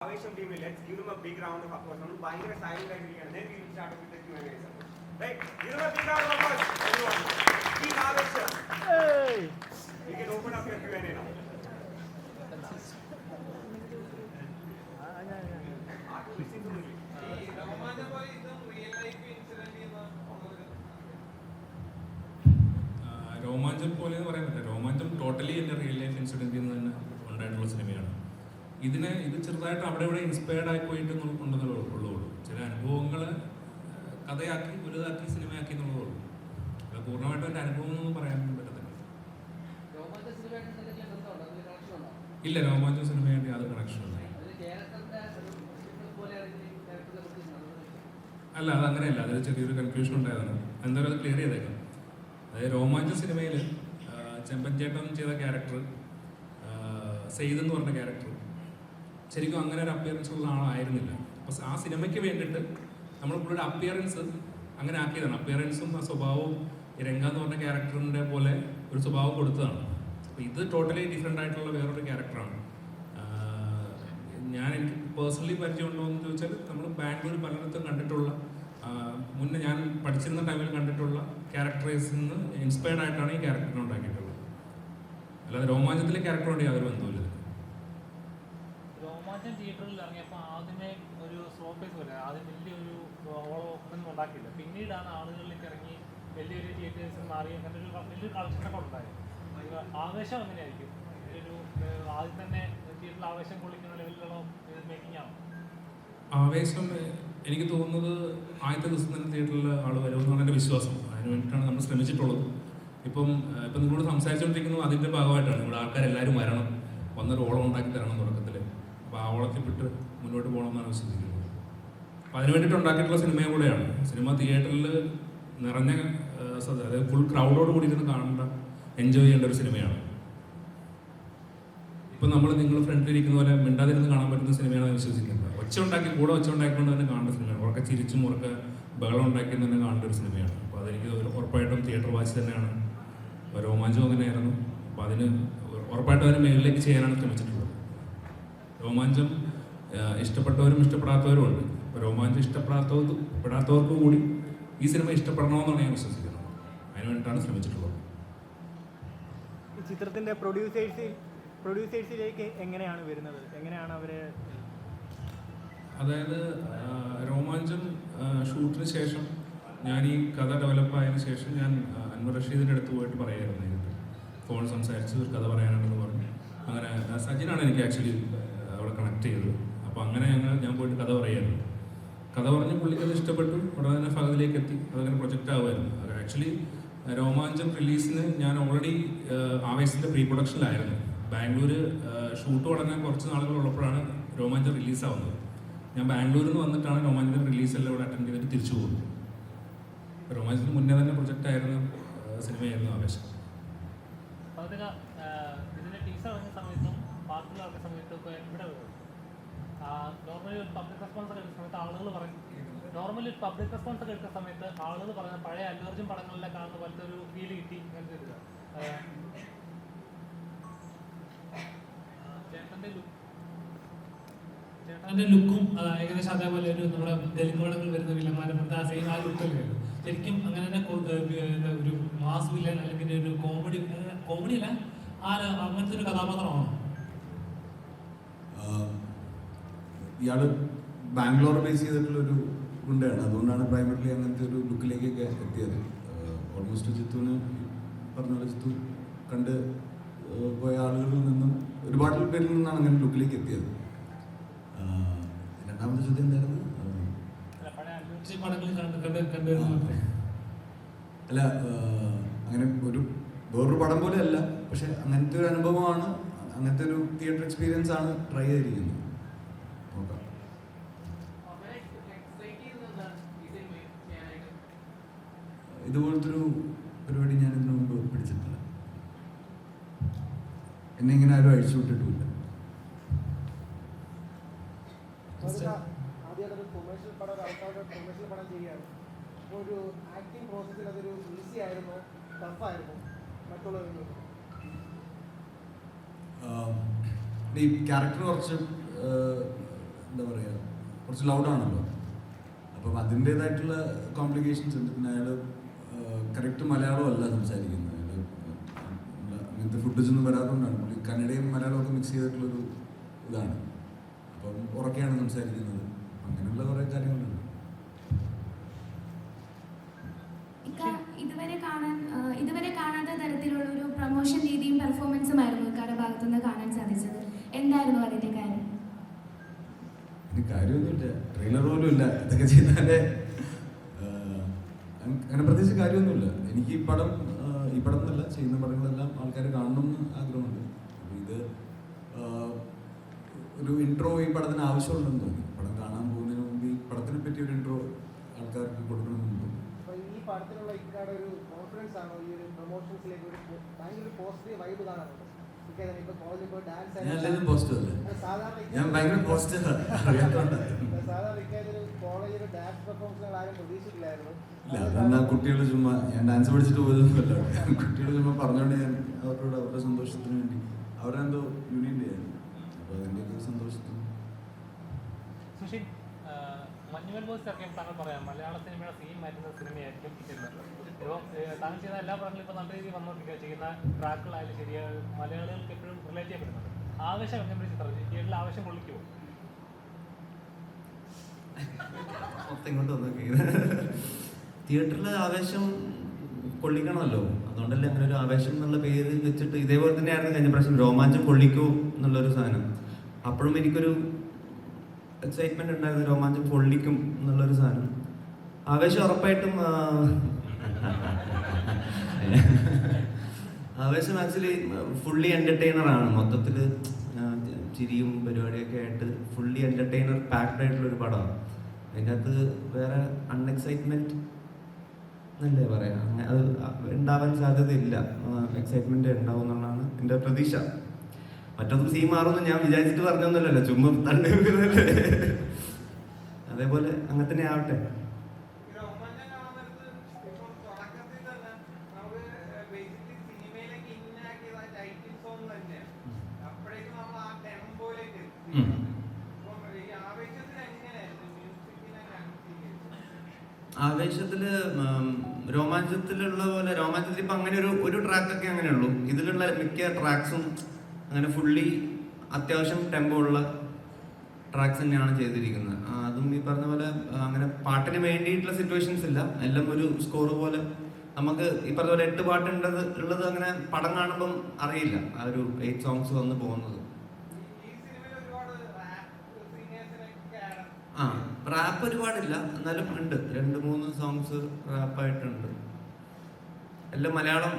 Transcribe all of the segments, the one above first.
Avesham team, let's give them a big round of applause. I'm buying a silent library and then we will start with the Q&A. Right? Give them a big round of applause, everyone. Team Avesham. Hey! You can open up your Q&A now. രോമാഞ്ചം പോലെ എന്ന് പറയാൻ പറ്റില്ല. രോമാഞ്ചം totally എൻ്റെ real life ഇൻസിഡൻറ്റിൽ നിന്ന് തന്നെ ഉണ്ടായിട്ടുള്ള സിനിമയാണ്. ഇത് ചെറുതായിട്ട് അവിടെ ഇവിടെ ഇൻസ്പയർഡ് ആയി പോയിട്ട് ഉണ്ടെന്നുള്ളൂ ഉള്ളൂ. ചില അനുഭവങ്ങൾ കഥയാക്കി വലുതാക്കി സിനിമയാക്കി എന്നുള്ളതേ ഉള്ളൂ. അത് പൂർണ്ണമായിട്ടും എൻ്റെ അനുഭവം എന്നൊന്നും പറയാനൊന്നും പറ്റത്തില്ല. ഇല്ല, രോമാഞ്ചം സിനിമയായിട്ട് യാതൊരു കണക്ഷനില്ല. അല്ല, അതങ്ങനെയല്ല. അതിൽ ചെറിയൊരു കൺഫ്യൂഷൻ ഉണ്ടായതാണ്. എന്തായാലും അത് ക്ലിയർ ചെയ്തേക്കാം. അതായത് രോമാഞ്ചം സിനിമയിൽ ചെമ്പൻ ചേട്ടൻ ചെയ്ത ക്യാരക്ടർ, സെയ്ദ് എന്ന് പറഞ്ഞ ക്യാരക്ടർ ശരിക്കും അങ്ങനെ ഒരു അപ്പിയറൻസ് ഉള്ള ആളായിരുന്നില്ല. അപ്പോൾ ആ സിനിമയ്ക്ക് വേണ്ടിയിട്ട് നമ്മൾ പുള്ളിയുടെ അപ്പിയറൻസ് അങ്ങനെ ആക്കിയതാണ്. അപ്പിയറൻസും ആ സ്വഭാവവും ഈ രംഗ എന്ന് പറഞ്ഞ ക്യാരക്ടറിൻ്റെ പോലെ ഒരു സ്വഭാവം കൊടുത്തതാണ്. അപ്പോൾ ഇത് ടോട്ടലി ഡിഫറെൻ്റ് ആയിട്ടുള്ള വേറൊരു ക്യാരക്ടറാണ്. എനിക്ക് പേഴ്സണലി പരിചയമുണ്ടോ എന്ന് ചോദിച്ചാൽ നമ്മൾ ബാംഗ്ലൂർ പലയിടത്തും കണ്ടിട്ടുള്ള, മുന്നേ ഞാൻ പഠിച്ചിരുന്ന ടൈമിൽ കണ്ടിട്ടുള്ള ക്യാരക്ടറൈസിൽ നിന്ന് ഇൻസ്പയർഡ് ആയിട്ടാണ് ഈ ക്യാരക്ടറിനെ ഉണ്ടാക്കിയിട്ടുള്ളത്. അല്ലാതെ രോമാഞ്ചത്തിലെ ക്യാരക്ടറോട് യാതൊരു ബന്ധവുമില്ല. രോമാഞ്ചം തിയേറ്ററിൽ ഇറങ്ങിയപ്പോൾ ആദ്യമേ ഒരു സ്ലോ പേസ് പോലെ ആദ്യം വലിയൊരു ഓളൊന്നും ഉണ്ടാക്കിയില്ല. പിന്നീടാണ് ആളുകളിലേക്ക് ഇറങ്ങി വലിയൊരു തിയേറ്റേഴ്സിൽ മാറി അങ്ങനെ ഒരു വലിയൊരു കളക്ഷനൊക്കെ ഉണ്ടായത്. ആവേശം എങ്ങനെയായിരിക്കും? ഒരു ആദ്യം തന്നെ തിയേറ്ററിൽ ആവേശം കൊള്ളിക്കുന്ന ലെവലിലുള്ള മേക്കിംഗ് ആണ് ആവേശം. എനിക്ക് തോന്നുന്നത് ആദ്യത്തെ ദിവസം തന്നെ തിയേറ്ററിൽ ആൾ വരുമെന്നാണ് എൻ്റെ വിശ്വാസം. അതിന് വേണ്ടിയിട്ടാണ് നമ്മൾ ശ്രമിച്ചിട്ടുള്ളത്. ഇപ്പം നിങ്ങളോട് സംസാരിച്ചുകൊണ്ടിരിക്കുന്നത് അതിൻ്റെ ഭാഗമായിട്ടാണ്. ഇവിടെ ആൾക്കാരെല്ലാവരും വരണം, വന്നൊരു ഓളം ഉണ്ടാക്കി തരണം തുടക്കത്തിൽ. അപ്പോൾ ആ ഓളത്തിൽപ്പെട്ട് മുന്നോട്ട് പോകണമെന്നാണ് വിശ്വസിക്കുന്നത്. അപ്പോൾ അതിന് വേണ്ടിയിട്ട് ഉണ്ടാക്കിയിട്ടുള്ള സിനിമയും കൂടെയാണ്. സിനിമ തിയേറ്ററിൽ നിറഞ്ഞ അതായത് ഫുൾ ക്രൗഡോട് കൂടി ഇരുന്ന് കാണേണ്ട, എൻജോയ് ചെയ്യേണ്ട ഒരു സിനിമയാണ്. ഇപ്പം നിങ്ങൾ ഫ്രണ്ടിലിരിക്കുന്ന പോലെ മിണ്ടാതിരുന്ന് കാണാൻ പറ്റുന്ന സിനിമയാണ് വിശ്വസിക്കുന്നത്. ഒച്ച ഉണ്ടാക്കിക്കൊണ്ട് തന്നെ കാണേണ്ട സിനിമയാണ്. ഉറക്കെ ചിരിച്ചും ഉറക്കെ ബഹളം ഉണ്ടാക്കി തന്നെ കാണേണ്ട ഒരു സിനിമയാണ്. അപ്പോൾ അതെനിക്ക് ഉറപ്പായിട്ടും തിയേറ്റർ വാച്ച് തന്നെയാണ്. രോമാഞ്ചം അങ്ങനെയായിരുന്നു. അപ്പോൾ അതിന് ഉറപ്പായിട്ടും അതിന് മേളിലേക്ക് ചെയ്യാനാണ് ശ്രമിച്ചിട്ടുള്ളത്. രോമാഞ്ചം ഇഷ്ടപ്പെട്ടവരും ഇഷ്ടപ്പെടാത്തവരും ഉണ്ട്. അപ്പോൾ രോമാഞ്ചം ഇഷ്ടപ്പെടാത്തവർക്ക് കൂടി ഈ സിനിമ ഇഷ്ടപ്പെടണമെന്നാണ് ഞാൻ വിശ്വസിക്കുന്നത്. അതിന് വേണ്ടിയിട്ടാണ് ശ്രമിച്ചിട്ടുള്ളത്. ഈ ചിത്രത്തിൻ്റെ പ്രൊഡ്യൂസേഴ്സിലേക്ക് എങ്ങനെയാണ് വരുന്നത്? എങ്ങനെയാണ് അവർ? അതായത് രോമാഞ്ചം ഷൂട്ടിന് ശേഷം ഞാൻ ഈ കഥ ഡെവലപ്പായതിനു ശേഷം ഞാൻ അൻവർ റഷീദിൻ്റെ അടുത്ത് പോയിട്ട് പറയായിരുന്നു. എനിക്ക് ഫോൺ സംസാരിച്ച് ഒരു കഥ പറയാനുണ്ടെന്ന് പറഞ്ഞു. അങ്ങനെ സജിനാണ് എനിക്ക് ആക്ച്വലി അവിടെ കണക്ട് ചെയ്തത്. അപ്പോൾ അങ്ങനെ ഞാൻ പോയിട്ട് കഥ പറയായിരുന്നു. കഥ പറഞ്ഞ് പുള്ളിക്കത് ഇഷ്ടപ്പെട്ടു. ഉടനെ തന്നെ ഫഹദിലേക്ക് എത്തി. അതങ്ങനെ പ്രൊജക്റ്റ് ആവുമായിരുന്നു. ആക്ച്വലി രോമാഞ്ചം റിലീസിന് ഞാൻ ഓൾറെഡി ആവേശത്തിൻ്റെ പ്രീ പ്രൊഡക്ഷനിലായിരുന്നു. ബാംഗ്ലൂർ ഷൂട്ട് തുടങ്ങാൻ കുറച്ച് നാളുകൾ ഉള്ളപ്പോഴാണ് രോമാഞ്ചം റിലീസാവുന്നത്. ഞാൻ ബാംഗ്ലൂരിൽ നിന്ന് വന്നിട്ടാണ് രോമാഞ്ചത്തിൻ്റെ റിലീസെല്ലാം ഇവിടെ അറ്റൻഡ് ചെയ്തിട്ട് തിരിച്ചു പോകുന്നത്. രോമാഞ്ചത്തിന് മുന്നേ തന്നെ പ്രൊജക്റ്റ് ആയിരുന്ന സിനിമയായിരുന്നു ആവേശം. ഇതിൻ്റെ ടീസർ ഇറങ്ങിയ സമയത്തും പാർട്ടിൽ ഇറങ്ങിയ സമയത്തും ഇപ്പോൾ ഇവിടെ നോർമലി ഒരു പബ്ലിക് റെസ്പോൺസ് ഒക്കെ എടുക്കുന്ന സമയത്ത് ആളുകൾ പറയുന്ന പഴയ അല്ലു അർജുൻ പടങ്ങളിലെ കാണുന്ന പോലത്തെ ഒരു ഫീൽ കിട്ടി. അങ്ങനത്തെ ഒരു ചേട്ടൻ്റെ ലുക്കും ഏകദേശം അതേപോലെ ഒരു നമ്മുടെ തെലുങ്ക് പടങ്ങൾ വരുന്ന വില്ലന്മാരെ സെയിം ആ ലുക്കല്ലേ ശരിക്കും അങ്ങനെ തന്നെ ഒരു മാസ് വില്ലൻ അല്ലെങ്കിൽ ഒരു കോമഡി അല്ല അങ്ങനത്തെ ഒരു കഥാപാത്രമാണോ? ഇയാൾ ബാംഗ്ലൂർ ബേസ് ചെയ്തിട്ടുള്ളൊരു ഗുണ്ടയാണ്. അതുകൊണ്ടാണ് പ്രൈമറിലി അങ്ങനത്തെ ഒരു ലുക്കിലേക്കൊക്കെ എത്തിയത്. ഓൾമോസ്റ്റ് ചിത്തുവിന് പറഞ്ഞ പോലെ ചിത്തു കണ്ട് പോയ ആളുകളിൽ നിന്നും ഒരുപാട് പേരിൽ നിന്നാണ് അങ്ങനെ ലുക്കിലേക്ക് എത്തിയത്. രണ്ടാമത്തെ ചോദ്യം എന്തായിരുന്നു? അല്ല, അങ്ങനെ വേറൊരു പടം പോലെ അല്ല, പക്ഷെ അങ്ങനത്തെ ഒരു അനുഭവമാണ്, അങ്ങനത്തെ ഒരു തിയേറ്റർ എക്സ്പീരിയൻസ് ആണ് ട്രൈ ചെയ്തിരിക്കുന്നത്. നോക്കാം. ഇതുപോലത്തെ ഒരു പരിപാടി ഞാൻ ഇതിനു മുമ്പ് പിടിച്ചിട്ടില്ല. എന്നെ ഇങ്ങനെ ആരും അഴിച്ചു വിട്ടിട്ടുമില്ല. ആദ്യം കൊമേഴ്ഷ്യൽ പടം ചെയ്യുകയാണ്. അപ്പോൾ ഒരു ആക്ടിങ് പ്രോസസ്സിൽ അതൊരു ഈസി ആയിരുന്നു, ടഫായിരുന്നു മറ്റുള്ളവരിൽ? ഈ ക്യാരക്ടർ കുറച്ച് കുറച്ച് ലൗഡാണല്ലോ. അപ്പം അതിൻ്റേതായിട്ടുള്ള കോംപ്ലിക്കേഷൻസ് ഉണ്ട്. പിന്നെ അയാൾ കറക്റ്റ് മലയാളം അല്ല സംസാരിക്കുന്നത്. അയാൾ അങ്ങനത്തെ ഫുട്ടേജ് ഒന്നും വരാത്തതുകൊണ്ടാണ്. പുള്ളി കന്നഡയും മലയാളവും ഒക്കെ മിക്സ് ചെയ്തിട്ടുള്ളൊരു ഇതാണ്. അപ്പം ഉറക്കെയാണ് സംസാരിക്കുന്നത്. അങ്ങനെയുള്ള കുറേ കാര്യങ്ങളുണ്ട്. ഇതുവരെ കാണാത്ത തരത്തിലുള്ള ഒരു പ്രൊമോഷൻ രീതിയും പെർഫോമൻസുമായിരുന്നു ഇക്കാരുടെ ഭാഗത്തുനിന്ന് കാണാൻ സാധിച്ചത്. എന്തായിരുന്നു അതിന്റെ കാര്യം? കാര്യമൊന്നുമില്ല, ട്രെയിലർ പോലും ഇല്ല. ഇതൊക്കെ ചെയ്താലേ അങ്ങനെ പ്രത്യേകിച്ച് കാര്യമൊന്നുമില്ല. എനിക്ക് ഈ പടം എന്നല്ല, ചെയ്യുന്ന പടങ്ങളെല്ലാം ആൾക്കാർ കാണണമെന്ന് ആഗ്രഹമുണ്ട്. അപ്പോൾ ഇത് ഒരു ഇൻട്രോ ഈ പടത്തിന് ആവശ്യമുണ്ടെന്ന് തോന്നി. പടം കാണാൻ പോകുന്നതിന് മുമ്പ് ഈ പടത്തിനെ പറ്റി ഒരു ഇൻട്രോ ആൾക്കാർക്ക് കൊടുക്കണമെന്ന് തോന്നി. ഈ പടത്തിലുള്ള ഇക്കാടെ ഒരു കോൺഫിഡൻസ് ആണോ ഈ ഒരു പ്രൊമോഷൻസിലേക്ക് ഒരു ഭയങ്കര പോസിറ്റീവ് വൈബ് കാണാറുണ്ട്? ഇപ്പൊ കോളേജിൽ പോയി ഡാൻസ് ഞാൻ ഭയങ്കര പോസിറ്റീവ് സാധാരണ ഇക്കാതൊരു കോളേജിൽ ഡാൻസ് പെർഫോമൻസുകൾ ആരും പ്രതീക്ഷിച്ചില്ലായിരുന്നു. അതെന്നാ കുട്ടികൾ ചുമ്മാ, ഞാൻ ഡാൻസ് പഠിച്ചിട്ട് പോയതൊന്നുമല്ല. കുട്ടികൾ ചുമ്മാ പറഞ്ഞുകൊണ്ട് ഞാൻ അവരുടെ സന്തോഷത്തിന് വേണ്ടി അവരെന്തോ യൂണിയൻ ചെയ്യായിരുന്നു. അപ്പോൾ അതിൻ്റെയൊക്കെ സന്തോഷത്തിന്. സുഷിൻ, മഞ്ഞുമൽ ബോയ്സ് ഇറങ്ങിയപ്പോൾ താങ്കൾ പറയാം മലയാള സിനിമയുടെ തീം മാറ്റുന്ന സിനിമയായിരിക്കും സിനിമ. ഇപ്പോൾ താങ്കൾ ചെയ്യുന്ന എല്ലാ പടങ്ങളും ഇപ്പോൾ നല്ല രീതിയിൽ വന്നുകൊണ്ടിരിക്കുക. ചെയ്യുന്ന ട്രാക്കുകളായാലും ശരിയായ മലയാളികൾക്ക് എപ്പോഴും റിലേറ്റ് ചെയ്യപ്പെടുന്നുണ്ട്. ആവേശം എങ്ങനെ ചിത്രം തിയേറ്ററിൽ ആവേശം കൊള്ളിക്കുമോ? ഇങ്ങോട്ട് വന്നു തിയേറ്ററിൽ ആവേശം കൊള്ളിക്കണമല്ലോ. അതുകൊണ്ടല്ലേ അങ്ങനെ ഒരു ആവേശം എന്നുള്ള പേര് വെച്ചിട്ട്. ഇതേപോലെ തന്നെയായിരുന്നു കഴിഞ്ഞ പ്രാവശ്യം രോമാഞ്ചം കൊള്ളിക്കൂ എന്നുള്ളൊരു സാധനം. അപ്പോഴും എനിക്കൊരു എക്സൈറ്റ്മെന്റ് ഉണ്ടായിരുന്നു, രോമാഞ്ചം കൊള്ളിക്കും എന്നുള്ളൊരു സാധനം. ആവേശം ഉറപ്പായിട്ടും ആവേശം ആക്ച്വലി ഫുള്ളി എന്റർടൈനർ ആണ്. മൊത്തത്തിൽ ചിരിയും പരിപാടിയൊക്കെ ആയിട്ട് ഫുള്ളി എന്റർടൈനർ പാക്ഡ് ആയിട്ടുള്ളൊരു പടമാണ്. അതിൻ്റെ അകത്ത് വേറെ അൺഎക്സൈറ്റ്മെന്റ് എന്നല്ലേ പറയാം, അത് ഉണ്ടാവാൻ സാധ്യതയില്ല. എക്സൈറ്റ്മെന്റ് ഉണ്ടാവും എന്നുള്ളതാണ് എൻ്റെ പ്രതീക്ഷ. മറ്റൊന്നും സീൻ മാറുമെന്ന് ഞാൻ വിചാരിച്ചിട്ട് പറഞ്ഞൊന്നുമല്ലല്ലോ, ചുമ്മാ തള്ളി വെക്കുന്നല്ലേ. അതേപോലെ അങ്ങനെ തന്നെ ആവട്ടെ. ആവേശത്തില് രോമാഞ്ചത്തിലുള്ള പോലെ, രോമാഞ്ചത്തിൽ ഇപ്പൊ അങ്ങനെ ഒരു ട്രാക്കൊക്കെ അങ്ങനെയുള്ളൂ. ഇതിലുള്ള മിക്ക ട്രാക്സും അങ്ങനെ ഫുള്ളി അത്യാവശ്യം ടെമ്പോ ഉള്ള ട്രാക്സ് തന്നെയാണ് ചെയ്തിരിക്കുന്നത്. അതും ഈ പറഞ്ഞ പോലെ അങ്ങനെ പാട്ടിന് വേണ്ടിയിട്ടുള്ള സിറ്റുവേഷൻസ് ഇല്ല. എല്ലാം ഒരു സ്കോർ പോലെ. നമുക്ക് ഈ പറഞ്ഞ പോലെ 8 പാട്ട് ഉള്ളത് അങ്ങനെ പടം കാണുമ്പം അറിയില്ല, ആ ഒരു 8 സോങ്സ് വന്ന് പോകുന്നത്. റാപ്പ് ഒരുപാടില്ല, എന്നാലും ഉണ്ട് 2-3 സോങ്സ് റാപ്പായിട്ടുണ്ട്. എല്ലാം മലയാളം,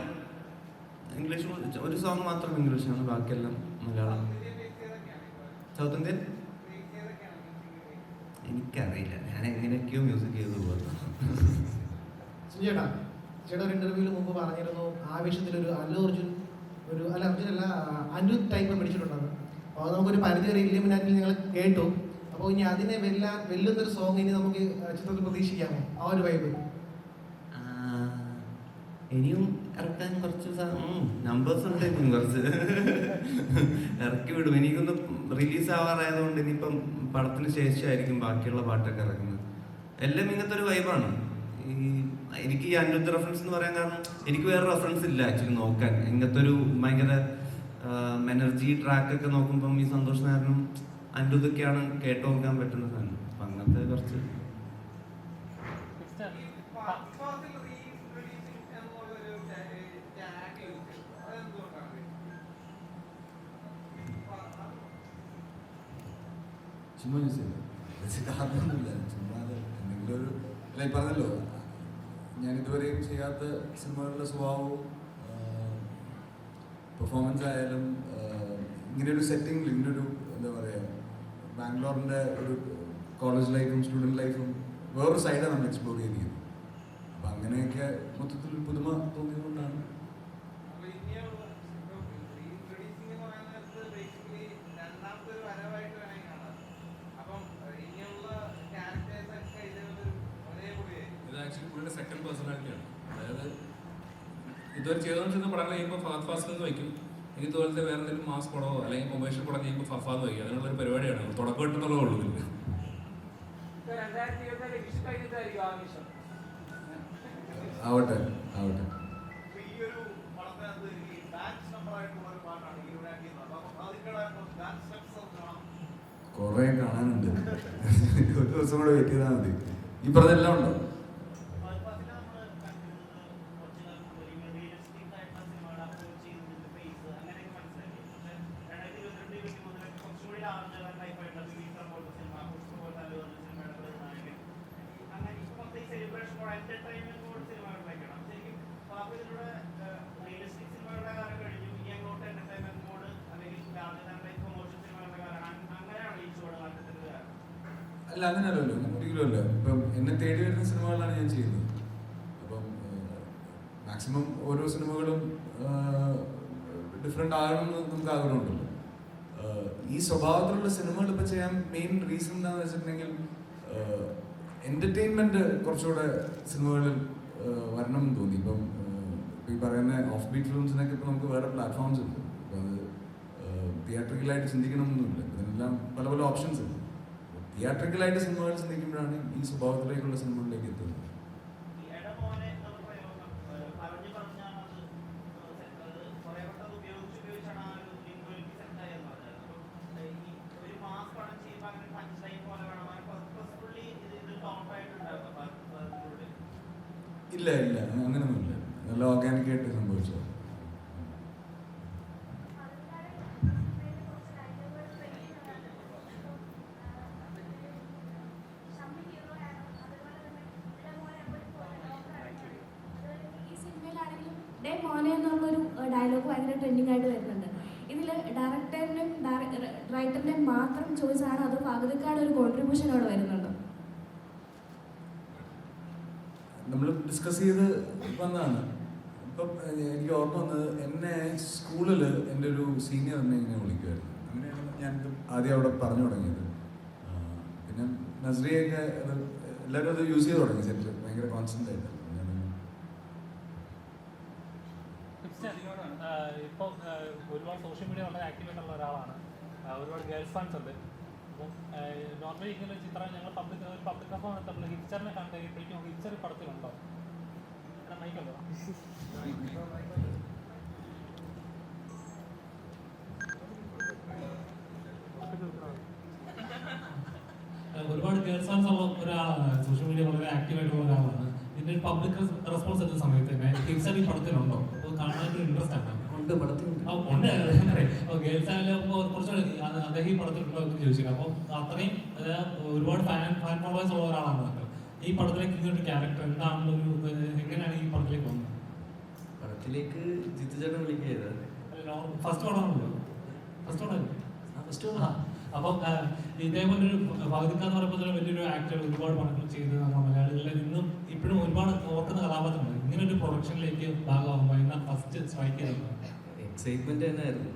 ഇംഗ്ലീഷ് ഒരു സോങ് മാത്രം ഇംഗ്ലീഷാണ്, ബാക്കിയെല്ലാം മലയാളം. സൗത്ത് ഇന്ത്യൻ എനിക്കറിയില്ല, ഞാൻ എങ്ങനെയൊക്കെയോ മ്യൂസിക് ചെയ്തു പോകുന്നു. ചേട്ടാ ഒരു ഇന്റർവ്യൂവിൽ മുമ്പ് പറഞ്ഞിരുന്നു ആവേശത്തിലൊരു അർജുൻ അനിരുദ്ധ് ടൈപ്പ് പിടിച്ചിട്ടുണ്ടെന്ന്. അപ്പോൾ നമുക്കൊരു പരിധി വരെ ഇല്ലുമിനാറ്റിൽ നിങ്ങൾ കേട്ടു. അപ്പോൾ ഇനി അതിനെ വെല്ലുന്നൊരു സോങ് ഇനി നമുക്ക് ചിത്രത്തിൽ പ്രതീക്ഷിക്കാമോ? ആ ഒരു വൈബ് ഇനിയും ഇറക്കാൻ കുറച്ച് നമ്പേഴ്സ് ഉണ്ട്, കുറച്ച് ഇറക്കി വിടും. എനിക്കൊന്ന് റിലീസ് ആവാറായതുകൊണ്ട് ഇനിയിപ്പം പടത്തിന് ശേഷമായിരിക്കും ബാക്കിയുള്ള പാട്ടൊക്കെ ഇറക്കുന്നത്. എല്ലാം ഇങ്ങനത്തെ ഒരു വൈബാണ്. എനിക്ക് ഈ അനിരുദ്ധ റെഫറൻസ് എന്ന് പറയാൻ കാരണം എനിക്ക് വേറെ റെഫറൻസ് ഇല്ല ആക്ച്വലി നോക്കാൻ. ഇങ്ങനത്തെ ഒരു ഭയങ്കര എനർജി ട്രാക്കൊക്കെ നോക്കുമ്പം ഈ സന്തോഷ് നായരനും അനിരുദ്ധൊക്കെയാണ് കേട്ട് നോക്കാൻ പറ്റുന്ന സാധനം. അപ്പം അങ്ങനത്തെ കുറച്ച് ചുമ്മാ യൂസ് ചെയ്യില്ല, കാരണമൊന്നുമില്ല. ചുമ്മാ എന്തെങ്കിലും ഒരു ലൈക്ക് പറഞ്ഞല്ലോ, ഞാൻ ഇതുവരെയും ചെയ്യാത്ത സിനിമകളുടെ സ്വഭാവവും പെർഫോമൻസ് ആയാലും ഇങ്ങനെയൊരു സെറ്റിങ്ങിൽ ഇങ്ങനൊരു എന്താ പറയുക, ബാംഗ്ലൂരിൻ്റെ ഒരു കോളേജ് ലൈഫും സ്റ്റുഡൻറ് ലൈഫും വേറൊരു സൈഡാണ് നമ്മൾ എക്സ്പ്ലോർ ചെയ്തിരിക്കുന്നത്. അപ്പം അങ്ങനെയൊക്കെ മൊത്തത്തിൽ പുതുമ തോന്നിയതുകൊണ്ടാണ്. സെക്കൻഡ് പേഴ്സണാലിറ്റിയാണ്. അതായത് ഇതുവരെ ചെയ്തുകൊണ്ടിരുന്ന പടങ്ങൾ ചെയ്യുമ്പോൾ ഫഹദ് ഫാസിൽ നിന്ന് വയ്ക്കും, ഇനി ഇതുപോലത്തെ വേറെ എന്തെങ്കിലും മാസ് പടമോ അല്ലെങ്കിൽ കൊമേഴ്ഷ്യൽ പടം ചെയ്യുമ്പോൾ ഫഫാന്ന് വയ്ക്കും. അതിനുള്ളൊരു പരിപാടിയാണ്, തുടക്കം ഇട്ടെന്നുള്ളതേ ഉള്ളൂ. ആവട്ടെ ആവട്ടെ. അപ്പൊ ഈ ഒരു പടത്തിനകത്ത് ഈ ഡാൻസ് നമ്പർ ആയിട്ടുള്ള ഒരു പാട്ടാണ് Illuminati എന്നുള്ളത്. അപ്പൊ സാധിക്കയുടെ ഡാൻസ് സ്റ്റെപ്സ് ഒന്ന് കാണാം. കുറെ കാണാനുണ്ട്. ഒരു ദിവസം കൂടെ വെയിറ്റ് ചെയ്താൽ മതി. ഈ പറഞ്ഞെല്ലാം ഉണ്ടോ? അല്ല അങ്ങനെയല്ലല്ലോ, ഒരിക്കലും അല്ല. ഇപ്പം എന്നെ തേടി വരുന്ന സിനിമകളാണ് ഞാൻ ചെയ്യുന്നത്. അപ്പം മാക്സിമം ഓരോ സിനിമകളും ഡിഫറെൻ്റ് ആകണമെന്ന് നമുക്ക് ആഗ്രഹമുണ്ടല്ലോ. ഈ സ്വഭാവത്തിലുള്ള സിനിമകൾ ഇപ്പം ചെയ്യാൻ മെയിൻ റീസൺ എന്താണെന്ന് വെച്ചിട്ടുണ്ടെങ്കിൽ എൻ്റർടൈൻമെൻറ്റ് കുറച്ചുകൂടെ സിനിമകളിൽ വരണം എന്ന് തോന്നി. ഇപ്പം ഈ പറയുന്ന ഓഫ് ബീറ്റ് ഫിലിംസിനൊക്കെ ഇപ്പം നമുക്ക് വേറെ പ്ലാറ്റ്ഫോംസ് ഉണ്ട്. അപ്പം അത് തിയേറ്ററിക്കലായിട്ട് ചിന്തിക്കണമെന്നൊന്നുമില്ല. ഇതിനെല്ലാം പല പല ഓപ്ഷൻസ് ഉണ്ട്. തിയേറ്ററിക്കലായിട്ട് സിനിമകൾ ചിന്തിക്കുമ്പോഴാണ് ഈ സ്വഭാവത്തിലേക്കുള്ള സിനിമകളിലേക്ക് എത്തുന്നത്. ഇല്ല ഇല്ല അങ്ങനെയൊന്നുമില്ല, നല്ല ഓർഗാനിക്കായിട്ട് സംഭവിച്ചത്. മോനെ എന്നുള്ളൊരു ഡയലോഗ് ഭയങ്കര ട്രെൻഡിങ് ആയിട്ട് വരുന്നുണ്ട്. ഇതിൽ ഡയറക്ടറിനും റൈറ്ററിനും മാത്രം ചോയ്സ് ആണ്, അതോ പകുതിക്കാട് ഒരു കോൺട്രിബ്യൂഷൻ അവിടെ വരുന്നുണ്ടോ? നമ്മൾ ഡിസ്കസ് ചെയ്ത് വന്നതാണ്. ഇപ്പം എനിക്ക് ഓർമ്മ വന്നത്, എന്നെ സ്കൂളിൽ എൻ്റെ ഒരു സീനിയർ എന്നെ ഇങ്ങനെ വിളിക്കുമായിരുന്നു. അങ്ങനെയാണ് ഞാൻ ആദ്യം അവിടെ പറഞ്ഞു തുടങ്ങിയത്. പിന്നെ നസ്രിയൊക്കെ അത് എല്ലാവരും അത് യൂസ് ചെയ്ത് തുടങ്ങി സെറ്റിൽ ഭയങ്കര കോൺസ്റ്റൻ്റ് ആയിട്ട്. ഇപ്പോൾ ഒരുപാട് സോഷ്യൽ മീഡിയ വളരെ ആക്റ്റീവ് ആയിട്ടുള്ള ഒരാളാണ്. ഒരുപാട് ഗേൾസ് ഫാൻസ് ഉണ്ട്. അപ്പം നോർമലി ഇങ്ങനെ ഒരു ചിത്രം ഞങ്ങൾ പബ്ലിക് പെർഫോം നടത്തുമ്പോൾ ഹിച്ചറിനെ കണ്ടു കഴിയുമ്പോഴേക്കും ഹിച്ചർ പടത്തിലുണ്ടോ? മൈക്കുണ്ടോ? ഒരുപാട് ഗേൾസ് ഫാൻസ് ഉള്ള ഒരാളാണ്, സോഷ്യൽ മീഡിയ വളരെ ആക്റ്റീവ് ആയിട്ടുള്ള ഒരാളാണ്. ഇതിന്റെ ഒരു പബ്ലിക് റെസ്പോൺസ് എത്തുന്ന സമയത്ത് തന്നെ ഹിച്ചർ ഈ പടത്തിലുണ്ടോ? അപ്പോൾ കാണാനൊരു ഇൻട്രസ്റ്റ് ആണ്. ഉണ്ട്, ഗേൾസ് ആയാലും കുറച്ച് അദ്ദേഹം ഈ പടത്തിലുണ്ടോ എന്ന് ചോദിച്ചില്ല. അപ്പോൾ അത്രയും ഒരുപാട് ഫാൻ ഫോളോവേഴ്സ് ഉള്ള ഒരാളാണ്. ഈ പടത്തിലേക്ക് ഇങ്ങനൊരു ക്യാരക്ടർ എന്താണെന്നൊരു എങ്ങനെയാണ് ഈ പടത്തിലേക്ക് വന്നത്? പടത്തിലേക്ക് ജിത്തു ചേട്ടൻ വിളിക്കുക ഫസ്റ്റ് പടമാണല്ലോ, ഫസ്റ്റ് പടമല്ലേ? അപ്പം ഇതേപോലൊരു ഭഗതിക്ക എന്ന് പറയുമ്പോൾ വലിയൊരു ആക്ടർ, ഒരുപാട് പടങ്ങൾ ചെയ്ത് നമ്മുടെ മലയാളികളിൽ നിന്നും ഇപ്പോഴും ഒരുപാട് ഓർക്കുന്ന കഥാപാത്രങ്ങൾ ഇങ്ങനെ ഒരു പ്രൊഡക്ഷനിലേക്ക് ഭാഗമാകുമ്പോൾ എന്നാ ഫസ്റ്റ് സ്ട്രൈക്ക് ചെയ്തത്? എക്സൈറ്റ്മെന്റ് തന്നെയായിരുന്നു.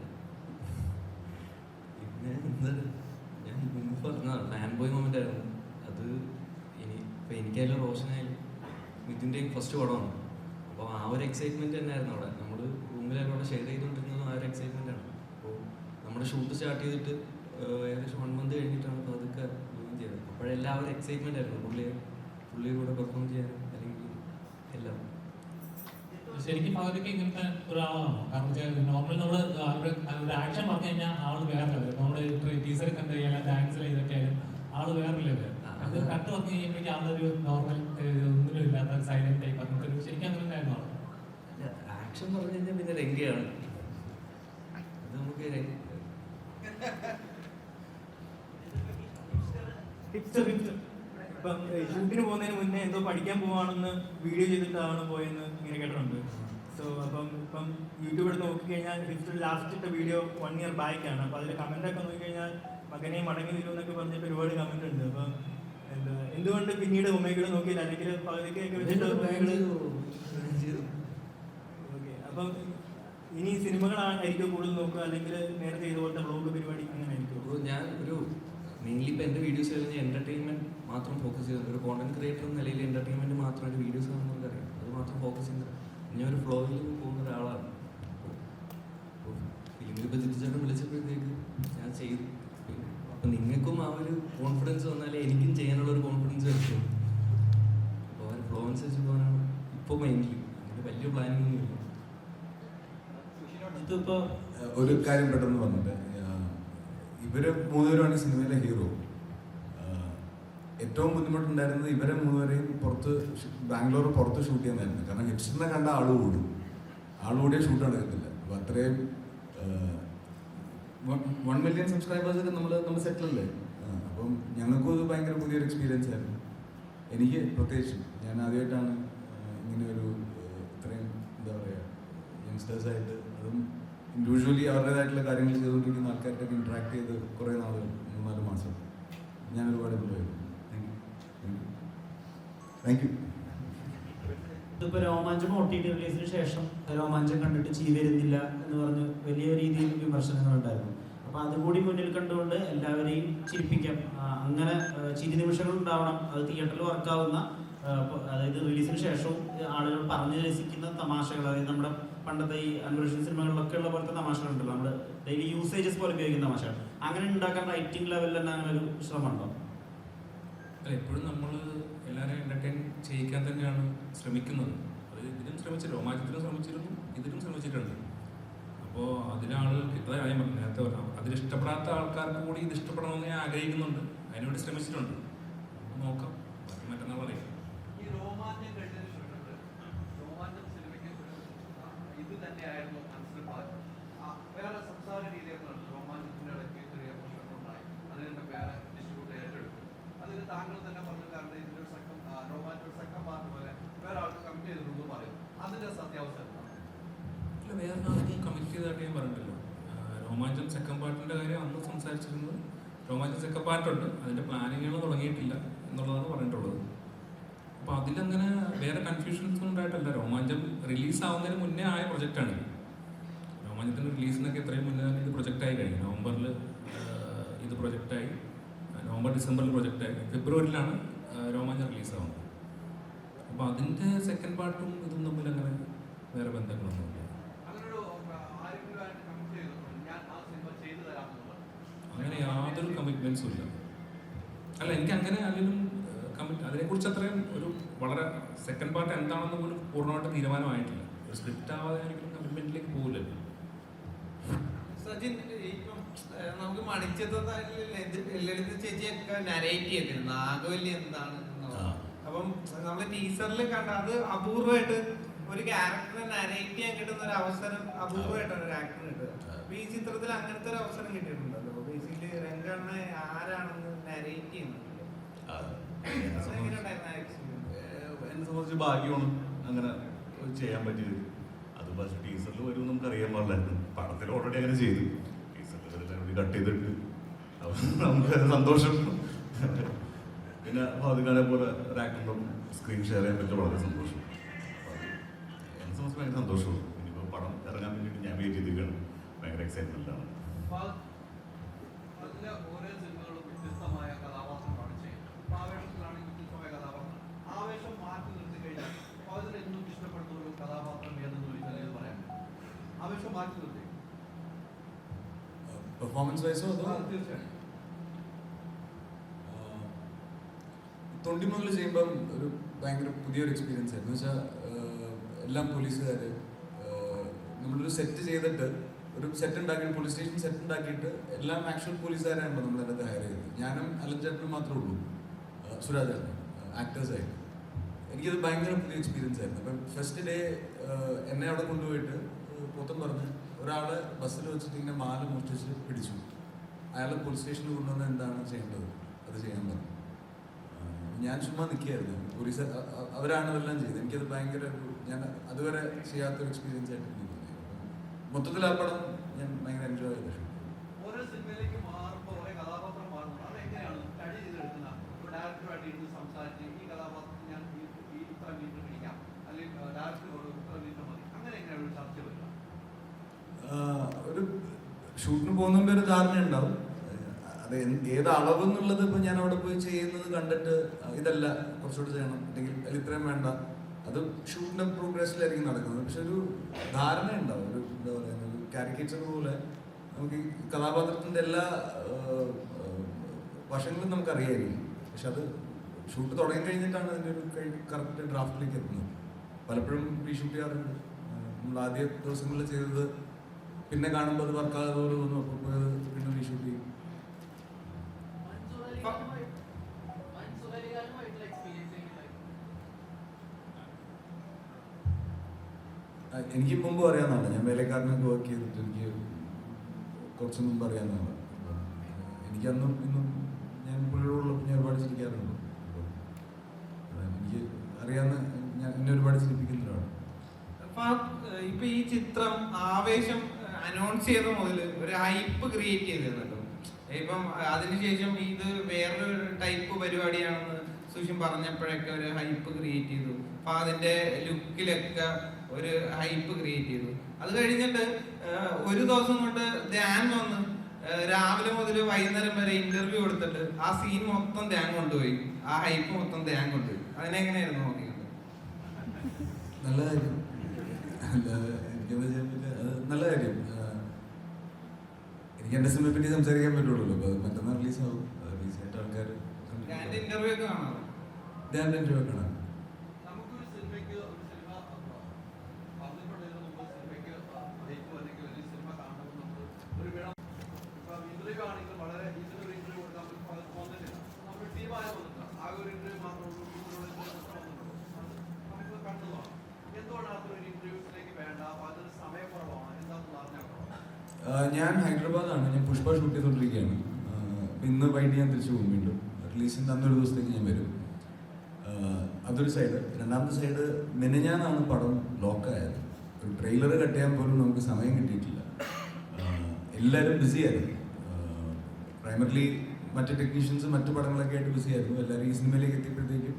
പിന്നെ ഞാൻ മുമ്പ് പറഞ്ഞ ഫാൻ ബോയ് മൊമെന്റ് ആയിരുന്നു അത്. ഇപ്പം എനിക്കായാലും റോഷനായാലും മിഥുൻ്റെയും ഫസ്റ്റ് പടമാണ്. അപ്പോൾ ആ ഒരു എക്സൈറ്റ്മെന്റ് തന്നെയായിരുന്നു അവിടെ. നമ്മൾ റൂമിലൊക്കെ അവിടെ ഷെയർ ചെയ്തുകൊണ്ടിരുന്നതും ആ ഒരു എക്സൈറ്റ്മെന്റ് ആണ്. അപ്പോൾ നമ്മുടെ ഷൂട്ട് സ്റ്റാർട്ട് ചെയ്തിട്ട് ഏകദേശം 1 month കഴിഞ്ഞിട്ടാണ് അപ്പോൾ അതൊക്കെ ജോയിൻ ചെയ്തത്. അപ്പോഴെല്ലാവരും എക്സൈറ്റ്മെന്റ് ആയിരുന്നു പുള്ളിയുടെ കൂടെ പെർഫോം ചെയ്യാനും അല്ലെങ്കിൽ എല്ലാം. ശരിക്കും ഭഗതിക്ക് ഇങ്ങനത്തെ ഒരാളാണോ? കാരണം നോർമൽ നമ്മൾ ഒരു ആക്ഷൻ പറഞ്ഞു കഴിഞ്ഞാൽ ആള് വേറെ ലെവൽ. നമ്മുടെ ടീച്ചർ കണ്ടു കഴിഞ്ഞാൽ ഡാൻസ് ചെയ്തൊക്കെ ആയാലും ആള് വേറെ ലെവൽ. അത് കണ്ടു പറഞ്ഞു കഴിയുമ്പോഴേക്കും ആളൊരു നോർമൽ ഒന്നിനും ഇല്ലാത്ത സൈലന്റ് ടൈപ്പ് അങ്ങനത്തെ ഒരു ശരിക്കും അങ്ങനെ ഉണ്ടായിരുന്നു. ആക്ഷൻ പറഞ്ഞു കഴിഞ്ഞാൽ പിന്നെ രംഗയാണ് അത്. നമുക്ക് ഇപ്പം ഷൂട്ടിന് പോകുന്നതിന് മുന്നേ എന്തോ പഠിക്കാൻ പോവാണെന്ന് വീഡിയോ ചെയ്തിട്ടാണ് പോയെന്ന് ഇങ്ങനെ കേട്ടിട്ടുണ്ട്. സോ അപ്പം ഇപ്പം യൂട്യൂബ് എടുത്ത് നോക്കിക്കഴിഞ്ഞാൽ ഫിഫ്ത്ത് ലാസ്റ്റ് ഇട്ട വീഡിയോ 1 year ബാക്കാണ്. അപ്പോൾ അതിൽ കമൻ്റൊക്കെ നോക്കിക്കഴിഞ്ഞാൽ മകനെ മടങ്ങി വരുമെന്നൊക്കെ പറഞ്ഞിട്ട് ഒരുപാട് കമൻ്റ് ഉണ്ട്. അപ്പം എന്തുകൊണ്ട് പിന്നീട് ഒമേഗിൾ നോക്കിയില്ല, അല്ലെങ്കിൽ പകുതിക്കൊക്കെ വെച്ചിട്ട് ഓക്കെ. അപ്പം ഇനി സിനിമകളായിരിക്കും കൂടുതൽ നോക്കുക, അല്ലെങ്കിൽ നേരത്തെ ഇതുപോലത്തെ ബ്ലോഗ് പരിപാടി അങ്ങനെ ആയിരിക്കും? ഞാൻ ഒരു മെയിൻലി ഇപ്പോൾ എൻ്റെ വീഡിയോസ് കഴിഞ്ഞാൽ എൻ്റർടൈൻമെൻറ്റ് മാത്രം ഫോക്കസ് ചെയ്തത്. ഒരു കോണ്ടന്റ് ക്രിയേറ്റർ എന്ന നിലയിൽ എൻ്റർടൈൻമെൻറ്റ് മാത്രം എൻ്റെ വീഡിയോസ് കാണുന്നവർക്ക് അറിയാം. അത് മാത്രം ഫോക്കസ് ചെയ്യുന്നത്. ഞാൻ ഒരു ഫ്ലോയിൽ പോകുന്ന ഒരാളാണ്. ഫിലിമിൽ ഇപ്പോൾ തിരിച്ചേട്ടൻ വിളിച്ചപ്പോഴത്തേക്ക് ഞാൻ ചെയ്തു. അപ്പം നിങ്ങൾക്കും ആ ഒരു കോൺഫിഡൻസ് വന്നാലേ എനിക്കും ചെയ്യാനുള്ള ഒരു കോൺഫിഡൻസ് അജിത്ത് ഇപ്പോൾ ഒരു കാര്യം പെട്ടെന്ന് പറഞ്ഞിട്ട് ഇവര് മൂന്നുപേരുമാണ് ഈ സിനിമയിലെ ഹീറോ. ഏറ്റവും ബുദ്ധിമുട്ടുണ്ടായിരുന്നത് ഇവരെ മൂന്നുപേരെയും ബാംഗ്ലൂർ പുറത്ത് ഷൂട്ട് ചെയ്യാനായിരുന്നു. കാരണം ഹിപ്സ്റ്ററിനെ കണ്ട ആൾ കൂടിയ ഷൂട്ട് നടക്കത്തില്ല. അപ്പോൾ അത്രയും 1 million സബ്സ്ക്രൈബേഴ്സൊക്കെ നമ്മൾ സെറ്റിലല്ലേ. അപ്പം ഞങ്ങൾക്കും ഇത് ഭയങ്കര പുതിയൊരു എക്സ്പീരിയൻസ് ആയിരുന്നു. എനിക്ക് പ്രത്യേകിച്ച് ഞാൻ ആദ്യമായിട്ടാണ് ഇങ്ങനെ ഒരു ഇത്രയും എന്താ പറയുക യങ്സ്റ്റേഴ്സായിട്ട്, അതും ഇൻഡിവിജ്വലി അവരുടേതായിട്ടുള്ള കാര്യങ്ങൾ ചെയ്തുകൊണ്ടിരിക്കുന്ന ആൾക്കാർക്കൊക്കെ ഇൻട്രാക്ട് ചെയ്ത് കുറേ നാൾ 3-4 മാസം ഞാൻ ഒരുപാട് കൊണ്ടുപോയി. Thank you. ഇതിപ്പോൾ രോമാഞ്ചം OTT റിലീസിന് ശേഷം രോമാഞ്ചം കണ്ടിട്ട് ചീ വരുന്നില്ല എന്ന് പറഞ്ഞ് വലിയ രീതിയിൽ വിമർശനങ്ങളുണ്ടായിരുന്നു. അപ്പോൾ അതുകൂടി മുന്നിൽ കണ്ടുകൊണ്ട് എല്ലാവരെയും ചിരിപ്പിക്കാം, അങ്ങനെ ചിരി നിമിഷങ്ങൾ ഉണ്ടാവണം, അത് തിയേറ്ററിൽ വർക്കാവുന്ന, അതായത് റിലീസിന് ശേഷവും ആളുകൾ പറഞ്ഞു രസിക്കുന്ന തമാശകൾ, അതായത് നമ്മുടെ പണ്ടത്തെ ഈ അൻവർ സിനിമകളിലൊക്കെ ഉള്ള പോലത്തെ തമാശകളുണ്ടല്ലോ, നമ്മൾ ഡെയിലി യൂസേജസ് പോലെ ഉപയോഗിക്കുന്ന തമാശകൾ, അങ്ങനെ ഉണ്ടാക്കാൻ റൈറ്റിംഗ് ലെവലിൽ തന്നെ അങ്ങനെ ഒരു ശ്രമമുണ്ടോ? എപ്പോഴും നമ്മൾ എല്ലാവരെയും എൻ്റർടൈൻ ചെയ്യിക്കാൻ തന്നെയാണ് ശ്രമിക്കുന്നത്. അത് ഇതിനും ശ്രമിച്ചു, രോമാഞ്ചത്തിനും ശ്രമിച്ചിരുന്നു, ഇതിനും ശ്രമിച്ചിട്ടുണ്ട്. അപ്പോൾ അതിനാളുകൾക്ക് ഇത്ര കാര്യം പറഞ്ഞു, നേരത്തെ പറഞ്ഞു, അതിലിഷ്ടപ്പെടാത്ത ആൾക്കാർക്ക് കൂടി ഇത് ഇഷ്ടപ്പെടണമെന്ന് ഞാൻ ആഗ്രഹിക്കുന്നുണ്ട്, അതിനുവേണ്ടി ശ്രമിച്ചിട്ടുണ്ട്. നോക്കാം, ബാക്കി മറ്റന്നാൾ പറയും. ഈ രോമാഞ്ചം കഴിഞ്ഞതിന് ശേഷം രോമാഞ്ചം സിനിമയ്ക്ക് ഇത് തന്നെയായിരുന്നു മനസ്സിലാക്കുന്നത്. വേറെ സംസാര രീതിയൊക്കെ രോമാഞ്ചത്തിൻ്റെ ഇടയ്ക്ക് ചെറിയ പ്രശ്നങ്ങളുണ്ടായി, അതിന് വേറെ ഡിസ്ട്രിബ്യൂട്ട് ഏറ്റെടുത്തു. അതിന് താങ്കൾ തന്നെ പറഞ്ഞു, കാരണം ഇതിൻ്റെ രോമാഞ്ചം സെക്കൻഡ് പാർട്ട് പോലെ വേറെ ആൾക്ക് കമ്മിറ്റ് ചെയ്തിട്ടുണ്ടെന്ന് പറയും. അതിൻ്റെ സത്യാവസ്ഥ അല്ല, വേറെ ആൾക്കും കമ്മിറ്റ് ചെയ്തതായിട്ട് ഞാൻ പറഞ്ഞിട്ടില്ല. രോമാഞ്ചം സെക്കൻഡ് പാർട്ടിൻ്റെ കാര്യം അന്ന് സംസാരിച്ചിരുന്നത്. രോമാഞ്ചം സെക്കൻഡ് പാർട്ടുണ്ട്, അതിൻ്റെ പ്ലാനിങ്ങുകൾ തുടങ്ങിയിട്ടില്ല എന്നുള്ളതാണ് പറഞ്ഞിട്ടുള്ളത്. അപ്പോൾ അതിലങ്ങനെ വേറെ കൺഫ്യൂഷൻസ് ഉണ്ടായിട്ടല്ല. രോമാഞ്ചം റിലീസാവുന്നതിന് മുന്നേ ആയ പ്രൊജക്റ്റാണ്. രോമാഞ്ചത്തിൻ്റെ റിലീസിനൊക്കെ എത്രയും മുന്നേ തന്നെ ഇത് പ്രൊജക്റ്റായി കഴിഞ്ഞു. നവംബറിൽ ഇത് പ്രൊജക്റ്റായി, നവംബർ ഡിസംബറിൽ പ്രൊജക്റ്റായി, ഫെബ്രുവരിയിലാണ് രോമാഞ്ചം റിലീസാവുന്നത്. അപ്പോൾ അതിൻ്റെ സെക്കൻഡ് പാർട്ടും ഇതും തമ്മിൽ അങ്ങനെ വേറെ ബന്ധങ്ങളൊന്നുമില്ല. അങ്ങനെ യാതൊരു കമ്മിറ്റ്മെൻറ്റ്സും ഇല്ല. അല്ല, എനിക്ക് അങ്ങനെ അതിലും അതിനെക്കുറിച്ച് അത്രയും ഒരു വളരെ സെക്കൻഡ് പാർട്ട് എന്താണെന്ന് പോലും പൂർണ്ണമായിട്ട് തീരുമാനമായിട്ടില്ല. ഒരു സ്ക്രിപ്റ്റ് ആവാതെ ഒരിക്കലും കമ്മിറ്റ്മെൻറ്റിലേക്ക് പോകില്ലല്ലോ. സജിൻ, ഇപ്പം നമുക്ക് ലളിത ചേച്ചിയൊക്കെ നരേറ്റ് ചെയ്തിരുന്നു നാഗവല്ലി എന്താണ്. അപ്പം നമ്മൾ ടീച്ചറിൽ കണ്ട അത് അപൂർവമായിട്ട് ഒരു ക്യാരക്ടറെ നരേറ്റ് ചെയ്യാൻ കിട്ടുന്ന ഒരു അവസരം അപൂർവമായിട്ടാണ് ഒരു ആക്ടറിന് കിട്ടുക. അപ്പൊ ഈ ചിത്രത്തിൽ അങ്ങനത്തെ ഒരു അവസരം കിട്ടിയിട്ടുണ്ടല്ലോ. ബേസിക്കലി രംഗണ്ണ ആരാണെന്ന് നരേറ്റ് ചെയ്യുന്നുണ്ടല്ലോ. എന്നെ സംബന്ധിച്ച് ഭാഗ്യമാണ് അങ്ങനെ ചെയ്യാൻ പറ്റിയത്. അത് പക്ഷേ ടീച്ചറിൽ വരും നമുക്ക് അറിയാൻ പാടില്ലായിരുന്നു. പടത്തിൽ ഓൾറെഡി അങ്ങനെ ചെയ്തു, ടീച്ചറിൽ കട്ട് ചെയ്തിട്ട് നമുക്ക് സന്തോഷം. പിന്നെ ഫാദിഖാനെ പോലെ ഒരു ആക്ടറിൻ്റെ സ്ക്രീൻ ഷെയർ ചെയ്യാൻ പറ്റിയ വളരെ സന്തോഷം. എന്നെ സംബന്ധിച്ച് ഭയങ്കര സന്തോഷമാണ്. ഇനിയിപ്പോൾ പടം ഇറങ്ങാൻ വേണ്ടിയിട്ട് ഞാൻ വെയിറ്റ് ചെയ്തിരിക്കുകയാണ്. ഭയങ്കര എക്സൈറ്റ്മെൻറ്റാണ്. ഓരോ സിനിമകളും വ്യത്യസ്തമായ കഥാപാത്രങ്ങളാണ് ചെയ്യുന്നത്. ആവേശത്തിലാണെങ്കിൽ വ്യത്യസ്തമായ കഥാപാത്രം. ആവേശം മാറ്റി നിർത്തി കഴിഞ്ഞാൽ അതിൽ എന്നും ഇഷ്ടപ്പെടുന്ന ഒരു കഥാപാത്രം ഏതെന്ന് ചോദിച്ചാൽ ഏത് പറയാൻ? ആവേശം മാറ്റി നിർത്തി പെർഫോമൻസ് വൈസോ അതോ? തീർച്ചയായും. തൊണ്ടിമുതൽ ചെയ്യുമ്പം ഒരു ഭയങ്കര പുതിയൊരു എക്സ്പീരിയൻസ് ആയിരുന്നു. എന്ന് വെച്ചാൽ എല്ലാം പോലീസുകാർ, നമ്മളൊരു സെറ്റ് ചെയ്തിട്ട് ഒരു സെറ്റ് ഉണ്ടാക്കിയിട്ട് പോലീസ് സ്റ്റേഷൻ സെറ്റ് ഉണ്ടാക്കിയിട്ട് എല്ലാം ആക്ച്വൽ പോലീസുകാരാണല്ലോ നമ്മളതിനകത്ത് ഹയർ ചെയ്തത്. ഞാനും അലൻ ചേട്ടനും മാത്രമേ ഉള്ളൂ, സുരാജാണ് ആക്ടേഴ്സായിട്ട്. എനിക്കത് ഭയങ്കര പുതിയ എക്സ്പീരിയൻസ് ആയിരുന്നു. അപ്പം ഫസ്റ്റ് ഡേ എന്നെ അവിടെ കൊണ്ടുപോയിട്ട് പൊത്തം പറഞ്ഞ് ഒരാളെ ബസ്സിൽ വെച്ചിട്ട് ഇങ്ങനെ മാല മോഷ്ടിച്ച് പിടിച്ചു. അയാളെ പോലീസ് സ്റ്റേഷനിൽ കൊണ്ടുവന്ന് എന്താണ് ചെയ്യേണ്ടത് അത് ചെയ്യാൻ പറഞ്ഞു. ഞാൻ ചുമ്മാ നിൽക്കുകയായിരുന്നു. പോലീസ് അവരാണ് ഇതെല്ലാം ചെയ്തത്. എനിക്കത് ഭയങ്കര ഞാൻ അതുവരെ ചെയ്യാത്തൊരു എക്സ്പീരിയൻസ് ആയിട്ട് എനിക്ക് തോന്നി. മൊത്തത്തിൽ ആ പടം ഞാൻ ഭയങ്കര എൻജോയ് ചെയ്തു. ഓരോ സിനിമയിലേക്ക് മാറുമ്പോൾ ഓരോ കഥാപാത്രം മാറുന്നു. അത് എങ്ങനെയാണ് സ്റ്റഡി ചെയ്തെടുക്കുന്നത്? ഒരു ഡയറക്ടറുമായിട്ട് ഇരുന്ന് സംസാരിച്ച് ഈ കഥാപാത്രത്തിന് ഞാൻ ഈ ഇത്ര മീറ്റർ പിടിക്കാം, അല്ലെങ്കിൽ ഡയറക്ടറോട് ഇത്ര മീറ്റർ മതി, അങ്ങനെ എങ്ങനെയാണ് ഒരു ചർച്ച വരിക? ഒരു ഷൂട്ടിന് പോകുന്നതിൻ്റെ ഒരു ധാരണ ഉണ്ടാവും. അത് ഏത് അളവ് എന്നുള്ളത് ഇപ്പം ഞാൻ അവിടെ പോയി ചെയ്യുന്നത് കണ്ടിട്ട് ഇതല്ല കുറച്ചുകൂടി ചെയ്യണം, അല്ലെങ്കിൽ അതിൽ ഇത്രയും വേണ്ട, അത് ഷൂട്ടിൻ്റെ പ്രോഗ്രസ്സിലായിരിക്കും നടക്കുന്നത്. പക്ഷെ ഒരു ധാരണ ഉണ്ടാവും. ഒരു എന്താ പറയുക, ഒരു കാരിക്കേച്ചർ പോലെ നമുക്ക് ഈ കഥാപാത്രത്തിൻ്റെ എല്ലാ വശങ്ങളും നമുക്കറിയായിരിക്കും. പക്ഷെ അത് ഷൂട്ട് തുടങ്ങി കഴിഞ്ഞിട്ടാണ് അതിൻ്റെ ഒരു കറക്റ്റ് ഡ്രാഫ്റ്റിലേക്ക് എത്തുന്നത്. പലപ്പോഴും റീഷൂട്ട് ചെയ്യാറുണ്ട്. നമ്മൾ ആദ്യ ദിവസങ്ങളിൽ ചെയ്തത് പിന്നെ കാണുമ്പോൾ അത് വർക്കാതെ തോന്നുന്നു, അപ്പോൾ പോയത് പിന്നെ റീഷൂട്ട് ചെയ്യും. എനിക്ക് മുമ്പ് അറിയാവുന്നതാണ്, ഞാൻ വേലക്കാരനൊക്കെ വർക്ക് ചെയ്തിട്ട് എനിക്ക് കുറച്ച് മുമ്പ് അറിയാവുന്നതാണ്. എനിക്ക് അന്നും ഇന്നും ഞാൻ പുള്ളിയോടുള്ളപ്പോൾ ഞാൻ ഒരുപാട് ചിരിക്കാറുണ്ട്. എനിക്ക് അറിയാവുന്ന എന്നെ ഒരുപാട് ചിരിപ്പിക്കുന്നവരാണ്. ഇപ്പൊ ഈ ചിത്രം ആവേശം അനൗൺസ് ചെയ്ത മുതൽ ഒരു ഹൈപ്പ് ക്രിയേറ്റ് ചെയ്തിരുന്നല്ലോ. ഇപ്പം അതിനുശേഷം ഇത് വേറൊരു ടൈപ്പ് പരിപാടിയാണെന്ന് സുഷിൻ പറഞ്ഞപ്പോഴൊക്കെ ഒരു ഹൈപ്പ് ക്രിയേറ്റ് ചെയ്തു. അപ്പൊ അതിന്റെ ലുക്കിലൊക്കെ ഒരു ഹൈപ്പ് ക്രിയേറ്റ് ചെയ്തു. അത് കഴിഞ്ഞിട്ട് ഒരു ദിവസം കൊണ്ട് ധ്യാൻ വന്ന് രാവിലെ മുതൽ വൈകുന്നേരം വരെ ഇന്റർവ്യൂ കൊടുത്തിട്ട് ആ സീൻ മൊത്തം ധ്യാൻ കൊണ്ടുപോയി, ആ ഹൈപ്പ് മൊത്തം ധ്യാൻ കൊണ്ടുപോയി. അതിനെങ്ങനെയായിരുന്നു നോക്കിയത്? നല്ല കാര്യം, എനിക്കെന്താ ചെയ്യാൻ പറ്റില്ല, അത് നല്ല കാര്യം. എനിക്ക് എൻ്റെ സിനിമയെ പറ്റി സംസാരിക്കാൻ പറ്റുള്ളൂ. അപ്പോൾ അത് മറ്റന്നാൾ റിലീസാവും. അത് റിലീസായിട്ട് ആൾക്കാർ ഇന്റർവ്യൂ ഒക്കെ കാണാം. ധ്യാൻ്റെ ഇന്റർവ്യൂ കാണാം. ഞാൻ ഹൈദരാബാദാണ്, ഞാൻ പുഷ്പ ഷൂട്ട് ചെയ്തുകൊണ്ടിരിക്കുകയാണ്. ഇന്ന് വൈകിട്ട് ഞാൻ തിരിച്ചു പോകും. വീണ്ടും റിലീസിൻ്റെ അന്നൊരു ദിവസത്തേക്ക് ഞാൻ വരും. അതൊരു സൈഡ്. രണ്ടാമത്തെ സൈഡ്, മെനഞ്ഞാന്നാണ് പടം ലോക്കായത്. ഒരു ട്രെയിലർ കട്ട് ചെയ്യാൻ പോലും നമുക്ക് സമയം കിട്ടിയിട്ടില്ല. എല്ലാവരും ബിസിയായിരുന്നു. പ്രൈമറിലി മറ്റ് ടെക്നീഷ്യൻസ് മറ്റു പടങ്ങളൊക്കെ ആയിട്ട് ബിസിയായിരുന്നു. എല്ലാവരും ഈ സിനിമയിലേക്ക് എത്തിയപ്പോഴത്തേക്കും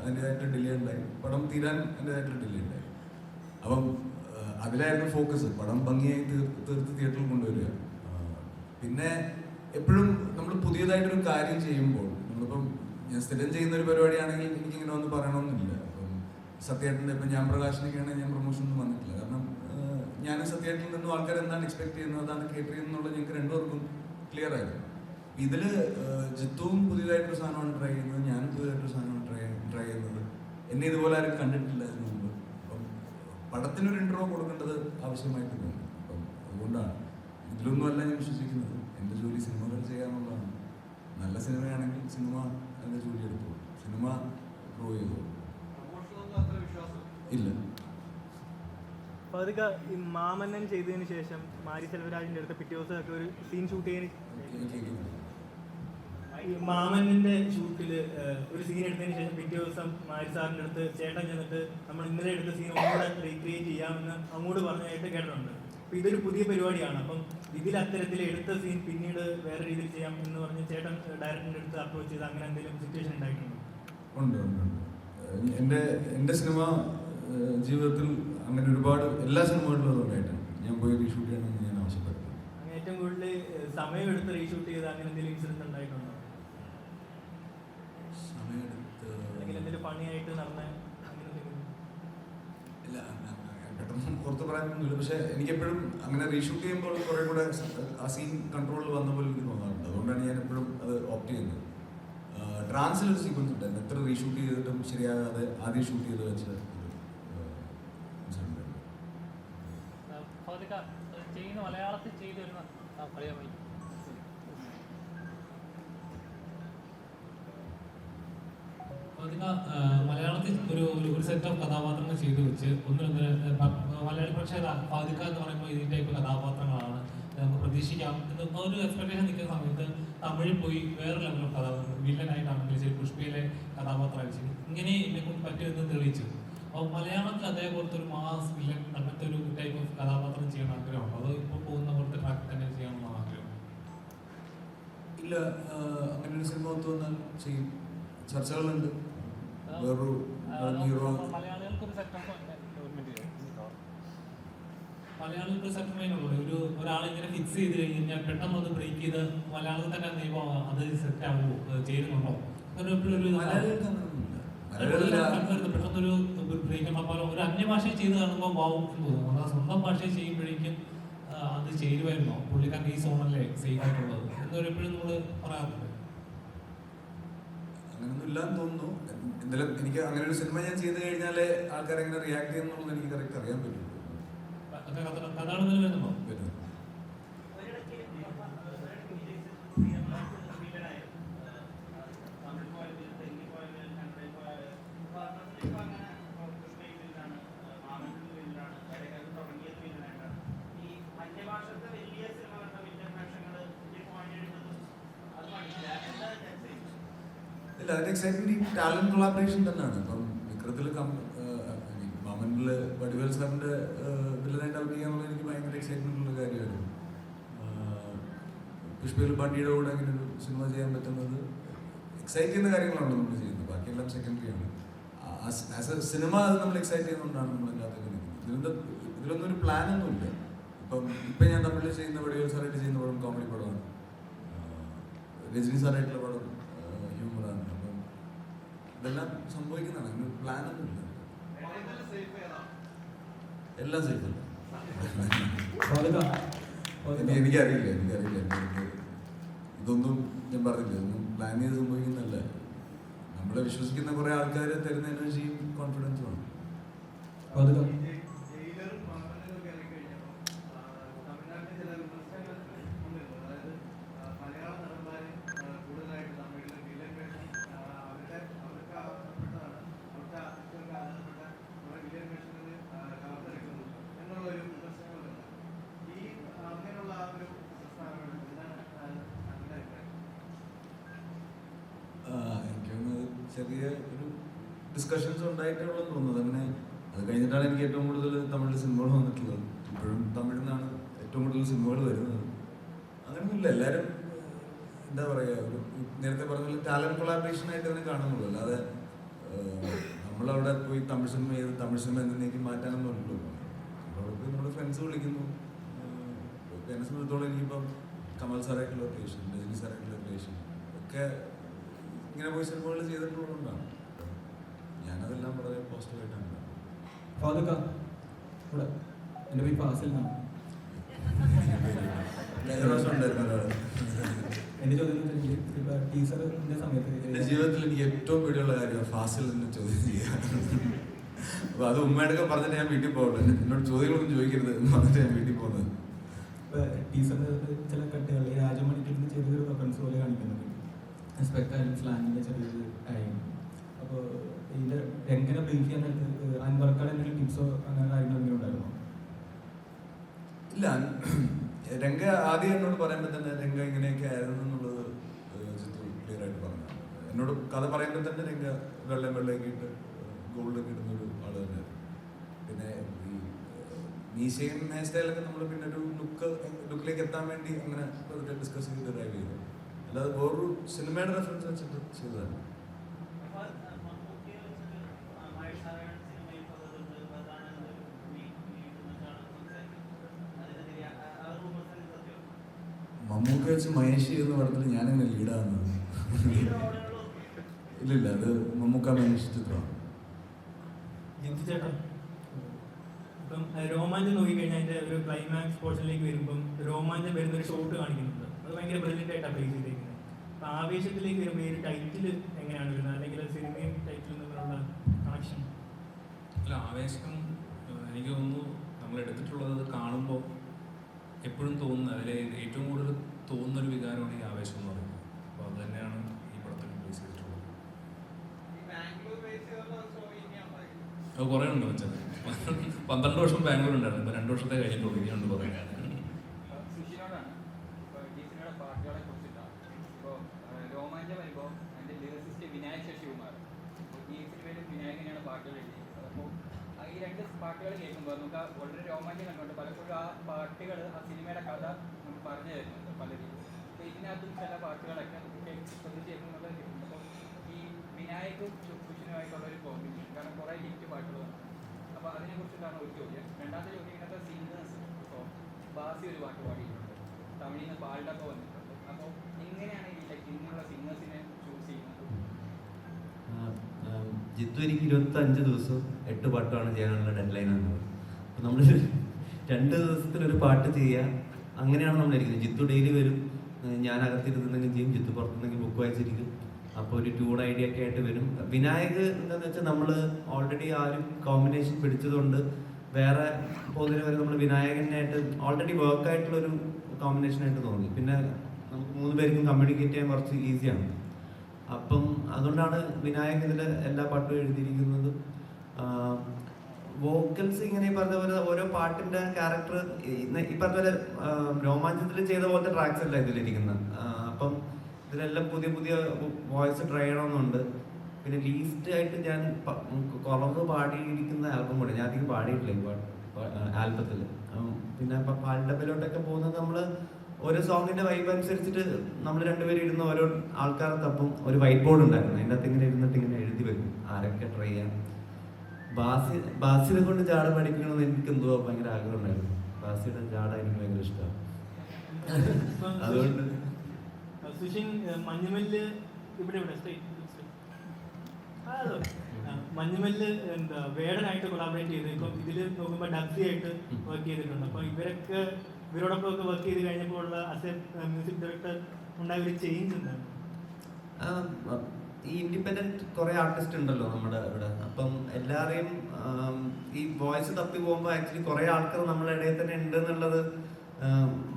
അതിൻ്റെതായിട്ട് ഡിലേ ഉണ്ടായി. പടം തീരാൻ അതിൻ്റെതായിട്ടുള്ള ഡിലേ ഉണ്ടായി. അപ്പം അതിലായിരുന്നു ഫോക്കസ്. പടം ഭംഗിയായി തീർത്ത് തിയേറ്ററിൽ കൊണ്ടുവരിക. പിന്നെ എപ്പോഴും നമ്മൾ പുതിയതായിട്ടൊരു കാര്യം ചെയ്യുമ്പോൾ, നമ്മളിപ്പം ഞാൻ സ്ഥിരം ചെയ്യുന്ന ഒരു പരിപാടിയാണെങ്കിൽ എനിക്കിങ്ങനെ ഒന്ന് പറയണമെന്നില്ല. അപ്പം സത്യേട്ടൻ്റെ ഇപ്പം ഞാൻ പ്രകാശനൊക്കെയാണെങ്കിൽ ഞാൻ പ്രൊമോഷനൊന്നും വന്നിട്ടില്ല. കാരണം ഞാനും സത്യേട്ടനിൽ നിന്നും ആൾക്കാർ എന്താണ് എക്സ്പെക്ട് ചെയ്യുന്നത്, അതാണ് കേട്ടർ ചെയ്യുന്നുള്ളത് ഞങ്ങൾക്ക് രണ്ടുപേർക്കും ക്ലിയർ ആയിരുന്നു. ഇതിൽ ജിത്തുവും പുതിയതായിട്ടൊരു സാധനമാണ് ട്രൈ ചെയ്യുന്നത്, ഞാനും പുതിയതായിട്ടൊരു സാധനമാണ് ട്രൈ ചെയ്യുന്നത്. എന്നെ ഇതുപോലെ ആരും കണ്ടിട്ടില്ല ഇതിനു മുമ്പ്. അപ്പം പടത്തിനൊരു ഇൻട്രോ കൊടുക്കേണ്ടത് ആവശ്യമായിട്ട് തോന്നി. അപ്പം അതുകൊണ്ടാണ് ഇതിലൊന്നുമല്ല ഞാൻ വിശ്വസിക്കുന്നത്. എൻ്റെ ജോലി സിനിമകൾ ചെയ്യാന്നുള്ളതാണ്. നല്ല സിനിമയാണെങ്കിൽ സിനിമ അതിൻ്റെ ജോലി എടുത്തു, സിനിമ പ്രൂവ് ചെയ്തു. ഇല്ല. അപ്പോൾ അതൊക്കെ ഈ മാമന്നൻ ചെയ്തതിന് ശേഷം മാരി സെൽവരാജിൻ്റെ അടുത്ത് പിറ്റേ ദിവസമൊക്കെ ഒരു സീൻ ഷൂട്ട് ചെയ്യാൻ, ഈ മാമന്നൻ്റെ ഷൂട്ടിൽ ഒരു സീൻ എടുത്തതിന് ശേഷം പിറ്റേ ദിവസം മാരി സാറിൻ്റെ അടുത്ത് ചേട്ടൻ ചെന്നിട്ട് നമ്മൾ ഇന്നലെ എടുത്ത സീൻ ഒന്നുകൂടെ റീക്രിയേറ്റ് ചെയ്യാമെന്ന് അങ്ങോട്ട് പറഞ്ഞതായിട്ട് കേട്ടിട്ടുണ്ട്. അപ്പോൾ ഇതൊരു പുതിയ പരിപാടിയാണ്. അപ്പം ഇതിൽ അത്തരത്തിൽ എടുത്ത സീൻ പിന്നീട് വേറെ രീതിയിൽ ചെയ്യാം എന്ന് പറഞ്ഞ് ചേട്ടൻ ഡയറക്ടറിൻ്റെ അടുത്ത് അപ്രോച്ച് ചെയ്ത് അങ്ങനെ എന്തെങ്കിലും സിറ്റുവേഷൻ ഉണ്ടായിട്ടുണ്ടോ? ഉണ്ട്. എൻ്റെ സിനിമ ജീവിതത്തിൽ അങ്ങനെ ഒരുപാട് എല്ലാ സിനിമകളിലും അതുകൊണ്ടായിട്ടാണ് ഞാൻ പോയി റീഷൂട്ട് ചെയ്യണമെന്ന് ഞാൻ ആവശ്യപ്പെട്ടത്. അങ്ങനെ ഏറ്റവും കൂടുതൽ സമയം എടുത്ത് റീഷൂട്ട് ചെയ്ത് അങ്ങനെ എന്തെങ്കിലും ഇൻസിഡൻറ്റ് ഉണ്ടായിട്ടുണ്ടോ? അല്ലെങ്കിൽ എന്തെങ്കിലും പണിയായിട്ട് നടന്ന അങ്ങനെ എന്തെങ്കിലും? ഇല്ല, പെട്ടെന്ന് പുറത്ത് പറയാനൊന്നുമില്ല. പക്ഷേ എനിക്കെപ്പോഴും അങ്ങനെ റീഷൂട്ട് ചെയ്യുമ്പോൾ കുറേ കൂടെ ആ സീൻ കൺട്രോളിൽ വന്ന പോലെ എനിക്ക് തോന്നാറുണ്ട്. അതുകൊണ്ടാണ് ഞാൻ എപ്പോഴും അത് ഓപ്റ്റ് ചെയ്യുന്നത്. ട്രാൻസിലൊരു സീക്വൻസ് ഉണ്ട്, എത്ര റീഷൂട്ട് ചെയ്തിട്ടും ശരിയാകാതെ ആദ്യം ഷൂട്ട് ചെയ്ത് വെച്ച് ചെയ്യുന്ന മലയാളത്തിൽ ചെയ്തു വരുന്ന മലയാളത്തിൽ ഒരു സെറ്റ് ഓഫ് കഥാപാത്രങ്ങൾ ചെയ്തു വെച്ച് മലയാളി പ്രേക്ഷകർ ഫാദിക്ക എന്ന് പറയുമ്പോൾ ഇതിൻ്റെ കഥാപാത്രങ്ങളാണ് നമുക്ക് പ്രതീക്ഷിക്കാം എന്ന് ഒരു എക്സ്പെക്ടേഷൻ നിൽക്കുന്ന സമയത്ത് തമിഴിൽ പോയി വേറെ ലെവൽ ഓഫ് കഥാപാത്രം വില്ലനായിട്ടാണെങ്കിൽ ശരി, പുഷ്പയിലെ കഥാപാത്രമായി ശരി, ഇങ്ങനെ എന്നെ കൊണ്ട് പറ്റുമെന്ന് തെളിയിച്ചു. അപ്പോൾ മലയാളത്തിൽ അതേപോലത്തെ ഒരു മാസ് വില്ലൻ അങ്ങനത്തെ ഒരു ടൈപ്പ് ഓഫ് കഥാപാത്രം ചെയ്യാൻ ആഗ്രഹമുണ്ടോ? അതോ ഇപ്പോൾ പോകുന്ന പോലത്തെ ട്രാക്ക് തന്നെ ചെയ്യാനുള്ള ആഗ്രഹം? ഇല്ല, അങ്ങനെ ഒരു സിനിമ ഒത്തു വന്നാൽ ചെയ്യും. ചർച്ചകളുണ്ട്. വേറൊരു ഹീറോ മലയാളികൾക്കൊരു സെറ്റിൽമെന്റ് ഉള്ളൂ. ഒരാളിങ്ങനെ ഫിക്സ് ചെയ്ത് കഴിഞ്ഞാൽ പെട്ടെന്ന് അത് ബ്രേക്ക് ചെയ്ത് മലയാളത്തിൽ തന്നെ നിയമം അത് സെറ്റ് ആവുമോ, ചേരുന്നുണ്ടോ? പെട്ടെന്നൊരു ബ്രേക്ക് അപ്പോൾ ഒരു അന്യഭാഷയിൽ ചെയ്ത് കാണുമ്പോൾ വാവും എന്ന് തോന്നും. നമ്മുടെ സ്വന്തം ഭാഷയിൽ ചെയ്യുമ്പോഴേക്കും അത് ചേരുമായിരുന്നോ, പുള്ളിക്കാരൻ ഈ സോണല്ലേ സേഫ് ആയിട്ടുള്ളത് എന്നൊരെപ്പോഴും നമ്മൾ പറയാറുണ്ട്. അങ്ങനൊന്നും ഇല്ലാന്ന് തോന്നുന്നു. എന്തായാലും എനിക്ക് അങ്ങനെ ഒരു സിനിമ ഞാൻ ചെയ്ത് കഴിഞ്ഞാലേ ആൾക്കാർ എങ്ങനെ റിയാക്ട് ചെയ്യുന്നുള്ളത് എനിക്ക് കറക്റ്റ് അറിയാൻ പറ്റുള്ളൂ. ഇല്ല, അതിന് എക്സൈറ്റ്മെന്റ് ഈ ടാലന്റ് കൊളാബറേഷൻ തന്നെയാണ്. ഇപ്പം വിക്രത്തിൽ മാമനിൽ വടിവേൽ സാറിന്റെ വില്ലനായിട്ട് അഭിനയിക്കാന്നുള്ള എനിക്ക് ഭയങ്കര എക്സൈറ്റ്മെന്റ് ഉള്ള കാര്യമായിരുന്നു. പുഷ്പയിൽ പാണ്ടിയുടെ കൂടെ അങ്ങനെ ഒരു സിനിമ ചെയ്യാൻ പറ്റുന്നത് എക്സൈറ്റ് ചെയ്യുന്ന കാര്യങ്ങളാണ് നമ്മൾ ചെയ്യുന്നത്. ബാക്കിയെല്ലാം സെക്കൻഡറി ആണ്. ആസ് എ സിനിമ അത് നമ്മൾ എക്സൈറ്റ് ചെയ്യുന്നതുകൊണ്ടാണ് നമ്മൾ അതിനകത്ത് നിൽക്കുന്നത്. ഇതിലൊന്നും ഒരു പ്ലാനൊന്നുമില്ല. ഇപ്പം ഞാൻ തമിഴിൽ ചെയ്യുന്ന വടിവേൽ സാറായിട്ട് ചെയ്യുന്ന പടം കോമഡി പടമാണ്, രജനി സാറായിട്ടുള്ള പടം ഹ്യൂമറാണ്. അപ്പം ഇതെല്ലാം സംഭവിക്കുന്നതാണ്, അതിന് പ്ലാനൊന്നുമില്ല. എല്ലാം സേഫ്. എനിക്കറിയില്ല. ഇതൊന്നും ഞാൻ പറഞ്ഞില്ല, ഇതൊന്നും പ്ലാൻ ചെയ്ത് സംഭവിക്കുന്നതല്ല. നമ്മളെ വിശ്വസിക്കുന്ന കുറെ ആൾക്കാർ തരുന്ന എനർജിയും കോൺഫിഡൻസുമാണ്. ചെറിയ ഒരു ഡിസ്കഷൻസ് ഉണ്ടായിട്ടുള്ളതെന്ന് തോന്നുന്നത്. അങ്ങനെ അത് കഴിഞ്ഞിട്ടാണ് എനിക്ക് ഏറ്റവും കൂടുതൽ തമിഴിൽ സിനിമകൾ വന്നിട്ടുള്ളത്. ഇപ്പോഴും തമിഴിൽ നിന്നാണ് ഏറ്റവും കൂടുതൽ സിനിമകൾ വരുന്നത്. അങ്ങനെയൊന്നുമില്ല, എല്ലാവരും എന്താ പറയുക, ഒരു നേരത്തെ പറഞ്ഞ ടാലന്റ് കൊളാബറേഷൻ ആയിട്ട് അതിനെ കാണുന്നുള്ളൂ. അല്ലാതെ നമ്മളവിടെ പോയി തമിഴ് സിനിമ ചെയ്ത് തമിഴ് സിനിമ എന്നേക്കും മാറ്റാനൊന്നും ഉള്ളൂ. അവിടെ പോയി നമ്മുടെ ഫ്രണ്ട്സ് വിളിക്കുന്നു. എന്നെ സംബന്ധിച്ചോളം എനിക്കിപ്പം കമൽ സാറായിട്ടുള്ള റിലേഷൻ, രജനി സാറായിട്ടുള്ള റിലേഷൻ ഒക്കെ ഇങ്ങനെ പോയി സിനിമകൾ ചെയ്തിട്ടുള്ളതുകൊണ്ടാണ് ഞാനതെല്ലാം വളരെ പോസിറ്റീവായിട്ടാണ്. എൻ്റെ പേര് ഫാസിൽ എന്നാണ്. എൻ്റെ ചോദ്യം ടീച്ചറിൻ്റെ സമയത്ത് എൻ്റെ ജീവിതത്തിൽ എനിക്ക് ഏറ്റവും പേടിയുള്ള കാര്യമാണ് ഫാസിൽ എന്ന് ചോദ്യം ചെയ്യുക. അപ്പോൾ അത് ഉമ്മയോടൊക്കെ പറഞ്ഞിട്ട് ഞാൻ വീട്ടിൽ പോകുള്ളൂ. എന്നോട് ചോദ്യങ്ങളൊന്നും ചോദിക്കരുത് എന്ന് പറഞ്ഞിട്ട് ഞാൻ വീട്ടിൽ പോകുന്നത്. ടീച്ചറിൻ്റെ ചില കട്ടുകൾ രാജമണിക്കിന് ചെറിയൊരു റെഫറൻസ് പോലെ കാണിക്കുന്നുണ്ട്, സ്പെക്ടായാലും സ്ലാങ്ങിൻ്റെ ചെറിയൊരു കാര്യം. അപ്പോൾ ഇതിൻ്റെ എങ്ങനെ ബ്രീഫ് ചെയ്യാൻ നേരത്ത് അൻവർക്കാട് എന്തെങ്കിലും ടിപ്സോ അങ്ങനെ കാര്യങ്ങൾ എന്തെങ്കിലും ഉണ്ടായിരുന്നോ? ഇല്ല, രംഗ ആദ്യം എന്നോട് പറയുമ്പോൾ തന്നെ രംഗ ഇങ്ങനെയൊക്കെ ആയിരുന്നു എന്നുള്ളത് ജിത്തു ക്ലിയർ ആയിട്ട് പറഞ്ഞു. എന്നോട് കഥ പറയുമ്പോൾ തന്നെ രംഗ വെള്ളയൊക്കെ ഇട്ട് ഗോൾഡൊക്കെ ഇടുന്നൊരു ആൾ തന്നെയായിരുന്നു. പിന്നെ ഈ മീശയും ഹെയർ സ്റ്റൈലൊക്കെ നമ്മൾ പിന്നെ ഒരു ലുക്കിലേക്ക് എത്താൻ വേണ്ടി അങ്ങനെ ഡിസ്കസ് ചെയ്ത് ഡ്രൈവ് ചെയ്തു. അല്ലാതെ വേറൊരു സിനിമയുടെ റെഫറൻസ് വെച്ചിട്ട് ചെയ്തതാണ്. മമ്മൂക്ക വെച്ച് മഹേഷ് എന്ന പടത്തിൽ ഞാനങ്ങനെ ലീഡാകുന്നത് ഇല്ലില്ല, അത് മമ്മൂക്ക മഹേഷ് ചിത്രമാണ്. ചേട്ടാ, ഇപ്പം രോമാഞ്ചം നോക്കിക്കഴിഞ്ഞാൽ അതിൻ്റെ ഒരു ക്ലൈമാക്സ് പോർഷനിലേക്ക് വരുമ്പം രോമാഞ്ചം വരുന്ന ഒരു ഷോട്ട് കാണിക്കുന്നുണ്ട്. അത് ഭയങ്കര ബ്രില്യൻ്റ് ആയിട്ടാണ് പ്ലേസ് ചെയ്തിരിക്കുന്നത്. അപ്പം ആവേശത്തിലേക്ക് വരുമ്പോൾ ഈ ഒരു ടൈറ്റിൽ എങ്ങനെയാണ് വരുന്നത്, അല്ലെങ്കിൽ സിനിമയും ടൈറ്റിലും തമ്മിലുള്ള കണക്ഷൻ? അല്ല, ആവേശം എനിക്ക് തോന്നുന്നു നമ്മൾ എടുത്തിട്ടുള്ളത് കാണുമ്പോൾ എപ്പോഴും തോന്നുന്നത്, അതിൽ ഏറ്റവും കൂടുതൽ തോന്നുന്നൊരു വികാരമാണ് ഈ ആവേശം എന്ന് പറയുന്നത്. അപ്പോൾ അത് തന്നെയാണ് ഈ പടത്തിൽ ബേസ് ചെയ്തിട്ടുള്ളത്. അത് കുറേ ഉണ്ട് വെച്ചാൽ 12 വർഷം ബാംഗ്ലൂർ ഉണ്ടായിരുന്നു. ഇപ്പോൾ 2 വർഷത്തെ കഴിഞ്ഞിട്ടുള്ളൂ. ഇനിയുണ്ട് കുറേ. സുഷിനോടാണ് ഇപ്പോൾ ഈ സിനിമയുടെ പാട്ടുകളെ കുറിച്ചിട്ടാണ്. ഇപ്പോൾ രോമാഞ്ചം വരുമ്പോൾ അതിൻ്റെ ലിറിസിസ്റ്റ് വിനായക് ശശികുമാർ, ഈ സിനിമയിൽ വിനായകനെയാണ് പാട്ടുകൾ എഴുതിയിരിക്കുന്നത്. അപ്പോൾ ഈ 2 പാട്ടുകൾ കേൾക്കുമ്പോൾ നമുക്ക് വളരെ രോമാഞ്ചം കണ്ടുകൊണ്ട് പലപ്പോഴും ആ പാട്ടുകൾ ആ സിനിമയുടെ കഥ നമുക്ക് പറഞ്ഞു തരുന്നുണ്ട് പല രീതിയിൽ. അപ്പോൾ ഇതിനകത്തും ചില പാട്ടുകളൊക്കെ നമുക്ക് ശ്രദ്ധിച്ച് കേൾക്കുന്നുള്ളത് കിട്ടുന്നുണ്ട്. അപ്പോൾ ഈ വിനായകും സുഷിനുമായിട്ടുള്ള ഒരു കോമ്പിനേഷൻ, കാരണം കുറേ ഹിറ്റ് പാട്ടുകളാണ്. അപ്പോൾ അതിനെക്കുറിച്ചിട്ടാണ് ഒരു ചോദ്യം. രണ്ടാമത്തെ ചോദ്യം, ഇങ്ങനത്തെ സിംഗേഴ്സ്, ഇപ്പോൾ ബാസി ഒരു പാട്ട് പാടിയിട്ടുണ്ട്, തമിഴിൽ നിന്ന് പാൽഡൊക്കെ വന്നിട്ടുണ്ട്. അപ്പോൾ എങ്ങനെയാണ് ഈ ഇങ്ങനെയുള്ള സിംഗേഴ്സിനെ ചൂസ് ചെയ്യുന്നത്? ജിത്തു എനിക്ക് 25 ദിവസം 8 പാട്ടാണ് ചെയ്യാനുള്ള ഡെഡ് ലൈൻ ആണ്. അപ്പോൾ നമ്മൾ 2 ദിവസത്തിലൊരു പാട്ട് ചെയ്യുക, അങ്ങനെയാണ് നമ്മളിരിക്കുന്നത്. ജിത്തു ഡെയിലി വരും, ഞാൻ അകത്തിരുന്നെങ്കിലും ചെയ്യും, ജിത്തു പുറത്തുനിന്നെങ്കിൽ ബുക്ക് വായിച്ചിരിക്കും. അപ്പോൾ ഒരു ട്യൂൺ ഐഡിയ ഒക്കെ ആയിട്ട് വരും. വിനായക് എന്താണെന്ന് വെച്ചാൽ നമ്മൾ ഓൾറെഡി ആ ഒരു കോമ്പിനേഷൻ പിടിച്ചതുകൊണ്ട് വേറെ പോകുന്നതിന് വരെ നമ്മൾ വിനായകനായിട്ട് ഓൾറെഡി വർക്കായിട്ടുള്ളൊരു കോമ്പിനേഷനായിട്ട് തോന്നി. പിന്നെ നമുക്ക് 3 പേർക്കും കമ്മ്യൂണിക്കേറ്റ് ചെയ്യാൻ കുറച്ച് ഈസിയാണ്. അപ്പം അതുകൊണ്ടാണ് വിനായക് ഇതിൽ എല്ലാ പാട്ടും എഴുതിയിരിക്കുന്നത്. വോക്കൽസ് ഇങ്ങനെ ഈ പറഞ്ഞ പോലെ ഓരോ പാട്ടിൻ്റെ ക്യാരക്ടർ ഈ പറഞ്ഞ പോലെ രോമാഞ്ചത്തിൽ ചെയ്ത പോലത്തെ ട്രാക്സ് അല്ല ഇതിലിരിക്കുന്നത്. അപ്പം ഇതിലെല്ലാം പുതിയ പുതിയ വോയിസ് ട്രൈ ചെയ്യണമെന്നുണ്ട്. പിന്നെ ലീസ്റ്റ് ആയിട്ട് ഞാൻ കുറവ് പാടിയിരിക്കുന്ന ആൽബം കൂടെ, ഞാൻ അധികം പാടിയിട്ടില്ല ഈ ആൽബത്തിൽ. പിന്നെ പാൽഡബിലോട്ടൊക്കെ പോകുന്നത് നമ്മൾ ഓരോ സോങ്ങിന്റെ വൈബ് അനുസരിച്ചിട്ട് നമ്മൾ രണ്ടുപേരും ഇരുന്ന് ഓരോ ആൾക്കാരെ തപ്പും. ഒരു വൈറ്റ് ബോർഡ് ഉണ്ടായിരുന്നു, അതിൻ്റെ അകത്ത് ഇങ്ങനെ ഇരുന്നിട്ട് ഇങ്ങനെ എഴുതി വരും ആരൊക്കെ ട്രൈ ചെയ്യാം. ബാസിനെ കൊണ്ട് ജാട പഠിക്കണമെന്ന് എനിക്ക് എന്തോ ഭയങ്കര ആഗ്രഹം ഉണ്ടായിരുന്നു. ബാസിയുടെ ജാട എനിക്ക് ഭയങ്കര ഇഷ്ടമാണ്. അതുകൊണ്ട് സുഷിൻ മഞ്ഞുമല്ല് മഞ്ഞുമല്ല് എന്താ വേടനായിട്ട് കൊളാബറേറ്റ് ചെയ്തു. ഇപ്പം ഇതിൽ നോക്കുമ്പോൾ ഡബ്സി ആയിട്ട് വർക്ക് ചെയ്തിട്ടുണ്ട്. അപ്പോൾ ഇവരോടൊപ്പം ഒക്കെ വർക്ക് ചെയ്ത് കഴിഞ്ഞപ്പോൾ ഉള്ള ആസ് എ മ്യൂസിക് ഡയറക്ടർ ഉണ്ടായ ഒരു ചേഞ്ച് എന്താണ്? ഈ ഇൻഡിപെൻഡന്റ് കുറെ ആർട്ടിസ്റ്റ് ഉണ്ടല്ലോ നമ്മുടെ ഇവിടെ. അപ്പം എല്ലാവരെയും ഈ വോയിസ് തപ്പി പോകുമ്പോൾ ആക്ച്വലി കുറെ ആൾക്കാർ നമ്മുടെ ഇടയിൽ തന്നെ ഉണ്ട് എന്നുള്ളത്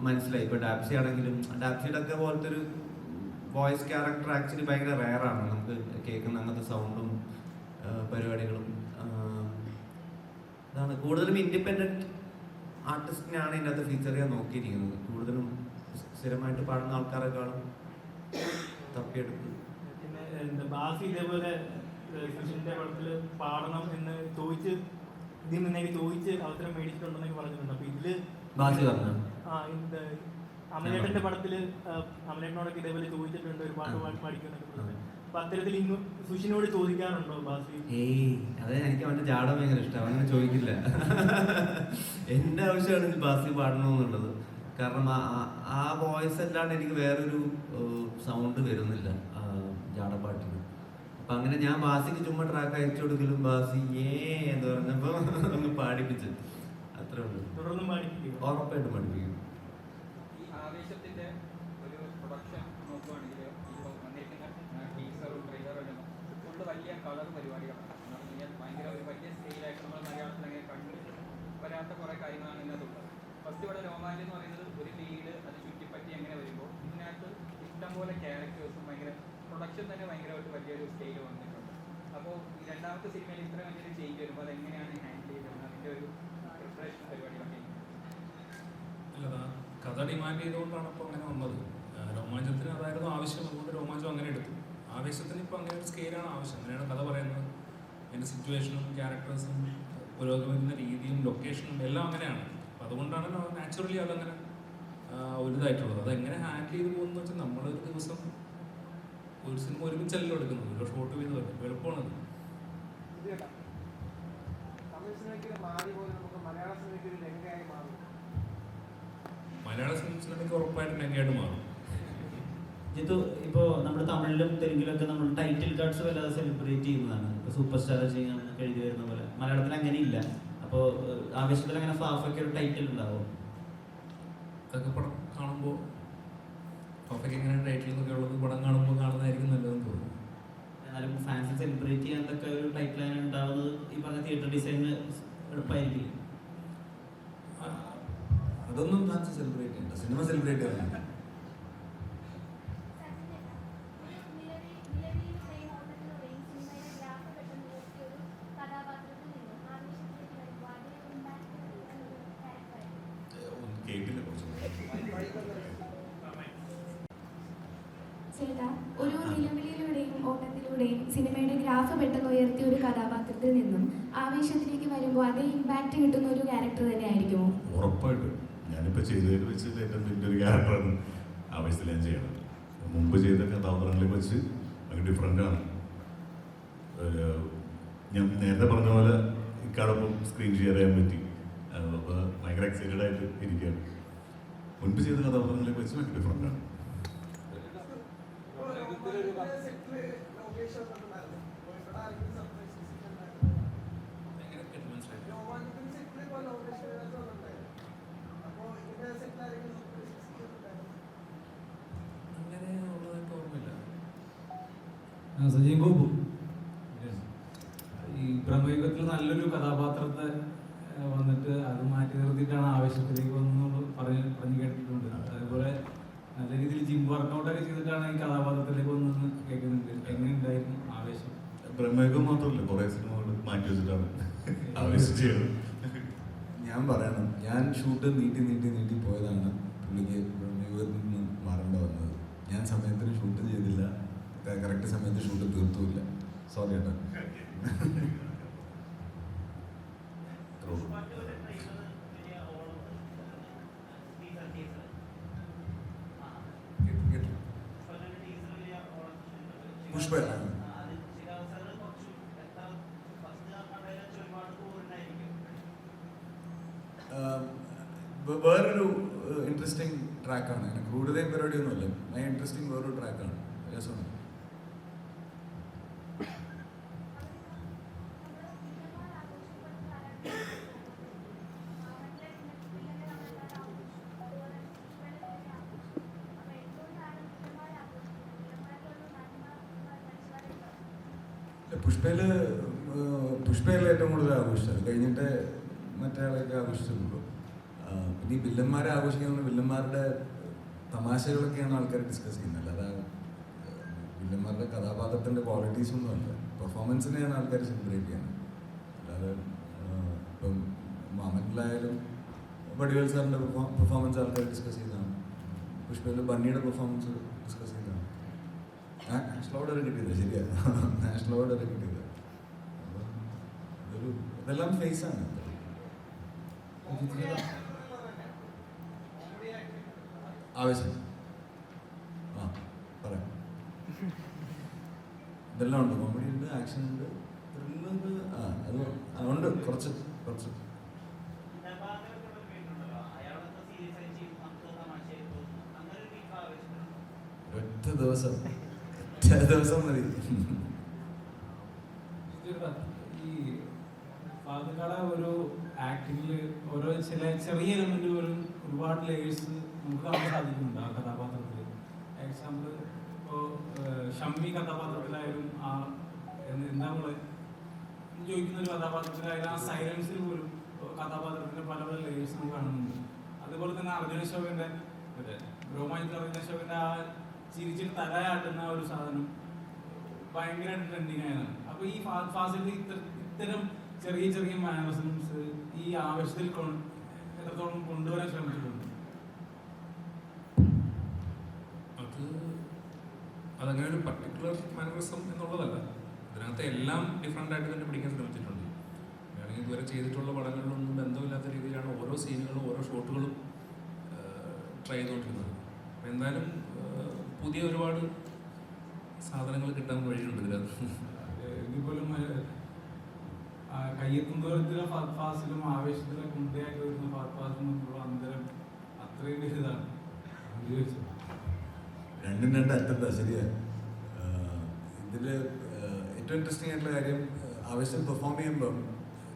മനസ്സിലായി. ഇപ്പൊ ഡാപ്സി ആണെങ്കിലും ഡാപ്സിയുടെ ഒക്കെ പോലത്തെ ഒരു വോയിസ് ക്യാരക്ടർ ആക്ച്വലി ഭയങ്കര റെയറാണ് നമുക്ക് കേൾക്കുന്ന അങ്ങനത്തെ സൗണ്ടും പരിപാടികളും. അതാണ് കൂടുതലും ഇൻഡിപെൻഡന്റ് ആർട്ടിസ്റ്റിനെയാണ് ഇതിനകത്ത് ഫീച്ചർ ചെയ്യാൻ നോക്കിയിരിക്കുന്നത്. കൂടുതലും സ്ഥിരമായിട്ട് പാടുന്ന ആൾക്കാരെക്കാളും തപ്പിയെടുത്ത്. പിന്നെ എന്താ ബാസി ഇതേപോലെ സുഷിന്റെ പടത്തിൽ പാടണം എന്ന് ചോദിച്ച് ഇതിൽ നിന്നേക്ക് ചോദിച്ച് അവസരം മേടിച്ചിട്ടുണ്ടെന്നൊക്കെ പറഞ്ഞിട്ടുണ്ട്. അപ്പൊ ഇതില് ബാസി പറഞ്ഞു അമലേട്ടന്റെ പടത്തില് അമലേട്ടനോടൊക്കെ ഇതേപോലെ ചോദിച്ചിട്ടുണ്ട് ഒരു പാട്ട് പാടിക്കുന്നൊക്കെ പറഞ്ഞു. അപ്പൊ അത്തരത്തിൽ ഇന്ന് സുഷിനോട് ചോദിക്കാറുണ്ടോ ബാസി? അതെ, എനിക്ക് അവന്റെ ജാട ഭയങ്കര ഇഷ്ടമാണ്. അങ്ങനെ ചോദിക്കില്ല. എന്റെ ആവശ്യമാണ് ബാസി പാടണമെന്നുള്ളത്. കാരണം ആ വോയിസ് അല്ലാണ്ട് എനിക്ക് വേറൊരു സൗണ്ട് വരുന്നില്ല ജാടപ്പാട്ടിന്. അപ്പൊ അങ്ങനെ ഞാൻ ബാസിക്ക് ചുമ്മാ ട്രാക്ക് അയച്ചു കൊടുക്കലും ബാസി എന്ന് പറഞ്ഞപ്പോ ഒന്ന് പാടിപ്പിച്ചു, അത്രേ ഉള്ളൂ. തുടർന്നും പാടിപ്പിക്കും, ഉറപ്പായിട്ടും പാടിപ്പിക്കും. ഈ ആവേശത്തിന്റെ ഒരു പ്രൊഡക്ഷൻ നോക്കുകയാണെങ്കിൽ ഇപ്പോൾ വന്നിരിക്കുന്ന ടീസറും ട്രെയിലറും ഫുള്ള് വലിയ കളർ പരിപാടികളാണ്. എന്ന് പറഞ്ഞു കഴിഞ്ഞാൽ ഭയങ്കര ഒരു വലിയ സ്കെയിലായിട്ട് നമ്മൾ മലയാളത്തിൽ അങ്ങനെ കണ്ടു വരാത്ത കുറെ കാര്യങ്ങളാണ് ഇതിനകത്തുള്ളത്. ഫസ്റ്റ് ഇവിടെ രോമാഞ്ചം എന്ന് പറയുന്നത് ഒരു ലീഡ് അത് ചുറ്റിപ്പറ്റി അങ്ങനെ വരുമ്പോൾ ഇതിനകത്ത് ഇഷ്ടംപോലെ ക്യാരക്ടേഴ്സും ഭയങ്കര പ്രൊഡക്ഷൻ തന്നെ ഭയങ്കരമായിട്ട് വലിയൊരു സ്കെയിൽ വന്നിട്ടുണ്ട്. അപ്പോൾ ഈ രണ്ടാമത്തെ സിനിമയിൽ ഇത്ര വലിയൊരു ചേഞ്ച് വരുമ്പോൾ അതെങ്ങനെയാണ് ഹാൻഡിൽ ചെയ്തത്? അതിൻ്റെ ഒരു പ്രിപ്പറേഷൻ പരിപാടികളൊക്കെ അല്ലതാ കഥ ഡിമാൻഡ് ചെയ്തുകൊണ്ടാണ് ഇപ്പോൾ അങ്ങനെ വന്നത്. രോമാഞ്ചത്തിന് അതായിരുന്നു ആവശ്യം, അതുകൊണ്ട് രോമാഞ്ചം അങ്ങനെ എടുത്തു. ആവേശത്തിന് ഇപ്പോൾ അങ്ങനെ ഒരു സ്കെയിലാണ് ആവശ്യം. അങ്ങനെയാണ് കഥ പറയുന്നത്. അതിൻ്റെ സിറ്റുവേഷനും ക്യാരക്ടേഴ്സും പുരോഗമിക്കുന്ന രീതിയും ലൊക്കേഷനും എല്ലാം അങ്ങനെയാണ്. അപ്പോൾ അതുകൊണ്ടാണ് നാച്ചുറലി അതങ്ങനെ ഒരു ഇതായിട്ടുള്ളത്. അതെങ്ങനെ ഹാൻഡിൽ ചെയ്ത് പോകുന്നത് വെച്ചാൽ നമ്മളൊരു ദിവസം ഒരു സിനിമ ഒരുമിച്ചല്ലോ എടുക്കുന്നത്, ഒരു ഷോട്ട് ചെയ്ത് വരും, എളുപ്പമാണത്. മലയാള സിനിമയ്ക്ക് ഉറപ്പായിട്ടും ലങ്കയായിട്ട് മാറും. ജിത്തു, ഇപ്പോൾ നമ്മുടെ തമിഴിലും തെലുങ്കിലൊക്കെ നമ്മൾ ടൈറ്റിൽ കാർഡ്സ് വല്ലാതെ സെലിബ്രേറ്റ് ചെയ്യുന്നതാണ്. ഇപ്പോൾ സൂപ്പർ സ്റ്റാർ ചെയ്യാൻ എഴുതി വരുന്ന പോലെ മലയാളത്തിൽ അങ്ങനെയില്ല. അപ്പോൾ ആവേശത്തിൽ അങ്ങനെ ഫാഫയ്ക്ക് ഒരു ടൈറ്റിൽ ഉണ്ടാവും. അതൊക്കെ പടം കാണുമ്പോൾ ഫാഫയ്ക്ക് ഇങ്ങനെ ടൈറ്റിൽ എന്നൊക്കെ ഉള്ളത് പടം കാണുമ്പോൾ കാണുന്നതായിരിക്കും നല്ലതെന്ന് തോന്നുന്നു. എന്നാലും ഫാൻസ് സെലിബ്രേറ്റ് ചെയ്യാനൊക്കെ ഒരു ടൈറ്റിൽ അങ്ങനെ ഉണ്ടാവുന്നത് ഈ പറഞ്ഞ തിയേറ്റർ ഡിസൈനിന് എളുപ്പമായിരിക്കും. അതൊന്നും ഫാൻസ് സെലിബ്രേറ്റ് ചെയ്യണ്ട, സിനിമ സെലിബ്രേറ്റ് ചെയ്യാൻ. കേട്ടില്ല കുറച്ച്. ചേട്ടാ, ഒരു നിലവിളിയിലൂടെയും ഓട്ടത്തിലൂടെയും സിനിമയുടെ ഗ്രാഫ് പെട്ടെന്ന് ഉയർത്തിയ ഒരു കഥാപാത്രത്തിൽ നിന്നും ആവേശത്തിലേക്ക് വരുമ്പോൾ അതേ ഇമ്പാക്റ്റ് കിട്ടുന്ന ഒരു ക്യാരക്ടർ തന്നെ ആയിരിക്കുമോ? ഉറപ്പായിട്ടും. ഞാനിപ്പോൾ ചെയ്തതിൽ വെച്ചിട്ട് ഏറ്റവും വലിയൊരു ക്യാരക്ടറാണ് ആവേശത്തിൽ ഞാൻ ചെയ്യണത്. മുമ്പ് ചെയ്ത കഥാപാത്രങ്ങളെ വെച്ച് ഭയങ്കര ഡിഫറെൻ്റാണ്. ഞാൻ നേരത്തെ പറഞ്ഞ പോലെ ഇക്കാടൊപ്പം സ്ക്രീൻ ഷെയർ ചെയ്യാൻ പറ്റി. അപ്പോൾ ഭയങ്കര എക്സൈറ്റഡ് ആയിട്ട് ഇരിക്കുകയാണ്. മുൻപ് ചെയ്ത കഥാപാത്രങ്ങളെ വെച്ച് ഭയങ്കര ഡിഫറെൻ്റാണ്. സജീവ് ഗോപു ഈ ബ്രഹ്മയുഗത്തിൽ നല്ലൊരു കഥാപാത്രത്തെ വന്നിട്ട് അത് മാറ്റി നിർത്തിയിട്ടാണ് ആവേശത്തിലേക്ക് വന്നു പറഞ്ഞു കേട്ടിട്ടുണ്ട്. അതേപോലെ നല്ല രീതിയിൽ ജിം വർക്കൗട്ടൊക്കെ ചെയ്തിട്ടാണ് ഈ കഥാപാത്രത്തിലേക്ക് വന്നെന്ന് കേൾക്കുന്നുണ്ട്. എങ്ങനെയുണ്ടായിരുന്നു ആവേശം? ബ്രഹ്മയുഗം മാത്രമല്ല, കുറേ സിനിമകൾ മാറ്റി വെച്ചിട്ടാണ് ആവേശം ചെയ്തത്. ഞാൻ പറയണം, ഞാൻ ഷൂട്ട് നീട്ടി പോയതാണ് പുള്ളിക്ക് ബ്രഹ്മയുഗത്തിൽ നിന്ന് മാറേണ്ട വന്നത്. ഞാൻ സമയത്തിന് ഷൂട്ട് ചെയ്തില്ല, കറക്റ്റ് സമയത്ത് ഷൂട്ട് തീർത്തുമില്ല. സോറി ഏട്ടാ. പുഷ്പ വേറൊരു ഇൻട്രസ്റ്റിംഗ് ട്രാക്കാണ്. അങ്ങനെ ക്രൂരതയും പരിപാടിയൊന്നുമല്ല, ഭയങ്കര ഇൻട്രസ്റ്റിംഗ് വേറൊരു ട്രാക്കാണ്. രസമാണ്. പുഷ്പയിൽ ഏറ്റവും കൂടുതൽ ആഘോഷിച്ചത് കഴിഞ്ഞിട്ട് മറ്റേ ആളെയൊക്കെ ആഘോഷിച്ചിട്ടുള്ളൂ. പിന്നെ ഈ വില്ലന്മാരെ ആഘോഷിക്കുന്ന വില്ലന്മാരുടെ തമാശകളൊക്കെയാണ് ആൾക്കാർ ഡിസ്കസ് ചെയ്യുന്നത്. അല്ലാതെ വില്ലന്മാരുടെ കഥാപാത്രത്തിൻ്റെ ക്വാളിറ്റീസ് ഒന്നും അല്ല, പെർഫോമൻസിനെയാണ് ആൾക്കാർ സെലിബ്രേറ്റ് ചെയ്യുന്നത്. അല്ലാതെ ഇപ്പം മാമനിലായാലും വടിവേൽ സാറിൻ്റെ പെർഫോമൻസ് ആൾക്കാർ ഡിസ്കസ് ചെയ്തതാണ്. പുഷ്പയിൽ ബണ്ണിയുടെ പെർഫോമൻസ് ഡിസ്കസ് ചെയ്തതാണ്. നാഷണൽ അവാർഡ് വരെ കിട്ടിയത്, ശരിയാണ്, നാഷണൽ അവാർഡ് വരെ കിട്ടിയത്. അപ്പോൾ ഇതെല്ലാം ഫേസാണ്. ആവേശം പറയാം, ഇതെല്ലാം ഉണ്ട്. കോമഡി ഉണ്ട്, ആക്ഷൻ ഉണ്ട്, ത്രില്ലുണ്ട്. അത് ഉണ്ട്, കുറച്ച് ഒറ്റ ദിവസം മതി. ഈ ഫാദുക്കട ഒരു ആക്ടിങ്ങിൽ ഓരോ ചെറിയ എലമെന്റ് പോലും ഒരുപാട് ലേയേഴ്സ് നമുക്ക് കാണാൻ സാധിക്കുന്നുണ്ട് ആ കഥാപാത്രത്തിൽ. എക്സാമ്പിൾ ഇപ്പോൾ ഷമ്മി കഥാപാത്രത്തിലായാലും ആ എന്താ നമ്മള് ചോദിക്കുന്ന ഒരു കഥാപാത്രത്തിലായാലും ആ സൈലൻസിൽ പോലും കഥാപാത്രത്തിന്റെ പല പല ലേയേഴ്സ് നമുക്ക് കാണുന്നുണ്ട്. അതുപോലെ തന്നെ അർജുന അശോകന്റെ രോമാഞ്ചത്തിൽ അർജുന അശോകന്റെ ആ ചിരിച്ചിട്ട് തലയാട്ടുന്ന ഒരു സാധനം ഭയങ്കരമായിട്ട് ട്രെൻഡിങ് ആയതാണ്. അപ്പൊ ഈ ഫാസിൽ ഇത്തരം ചെറിയ ചെറിയ മാനറിസംസ് ഈ ആവശ്യത്തിൽ എത്രത്തോളം കൊണ്ടുവരാൻ ശ്രമിച്ചിട്ടുണ്ട്? അതങ്ങനെ ഒരു പർട്ടിക്കുലർ മാനറിസം എന്നുള്ളതല്ല, ഇതിനകത്ത് എല്ലാം ഡിഫറെൻ്റ് ആയിട്ട് തന്നെ പിടിക്കാൻ ശ്രമിച്ചിട്ടുണ്ട്. ഞാനെങ്കിൽ ഇതുവരെ ചെയ്തിട്ടുള്ള പടങ്ങളിലൊന്നും ബന്ധമില്ലാത്ത രീതിയിലാണ് ഓരോ സീനുകളും ഓരോ ഷോട്ടുകളും ട്രൈ ചെയ്തുകൊണ്ടിരുന്നത്. അപ്പം എന്തായാലും പുതിയ ഒരുപാട് സാധനങ്ങൾ കിട്ടാൻ വഴിയുണ്ട് ഇതിനകത്ത്. ഇതുപോലും കയ്യെത്തും ദൂരത്തിലെ ഫാസിലും ആവേശത്തിലെ കുണ്ടയായിട്ട് വരുന്ന ഫാസിലും അന്തരം അത്രയും വലുതാണ്. രണ്ടും രണ്ട് അറ്റത്താ, ശരിയാ. ഇതിൽ ഏറ്റവും ഇൻട്രസ്റ്റിംഗ് ആയിട്ടുള്ള കാര്യം, ആവേശം പെർഫോം ചെയ്യുമ്പോൾ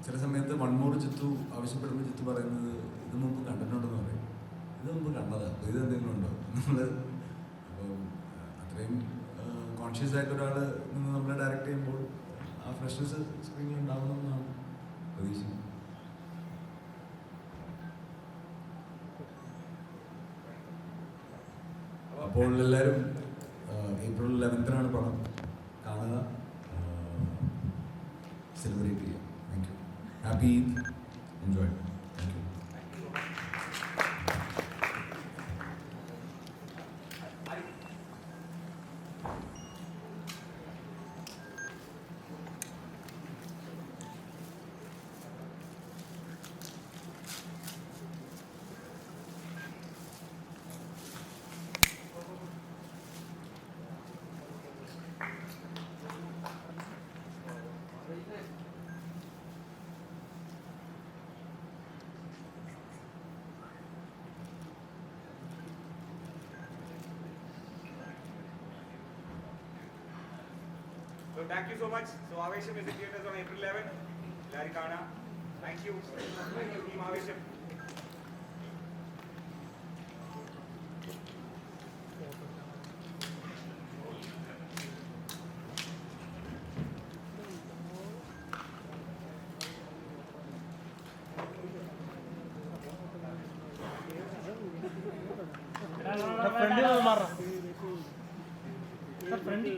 ചില സമയത്ത് വൺമോർ ചിത്തു ആവശ്യപ്പെടുമ്പോൾ ചിത്തു പറയുന്നത് ഇത് മുമ്പ് കണ്ടിട്ടുണ്ടെന്ന് പറയും. ഇത് മുമ്പ് കണ്ടതാ, ഇത് എന്തെങ്കിലും ഉണ്ടോ നമ്മൾ. അപ്പോൾ അത്രയും കോൺഷ്യസ് ആയിട്ട് ഒരാൾ നിന്ന് നമ്മളെ ഡയറക്റ്റ് ചെയ്യുമ്പോൾ ആ ഫ്രഷ്നെസ് സ്ക്രീനിൽ ഉണ്ടാവണമെന്നാണ് പ്രതീക്ഷിക്കുന്നത്. അപ്പോൾ എല്ലാവരും ഏപ്രിൽ 11 പടം കാണുക, സെലിബ്രേറ്റ് ചെയ്യുക. Thank you. Happy Eid, enjoy. Thank you. So thank you so much. So Avesham is in theaters on April 11. എല്ലാവരും കാണാം. Thank you. Thank you team Avesham. Front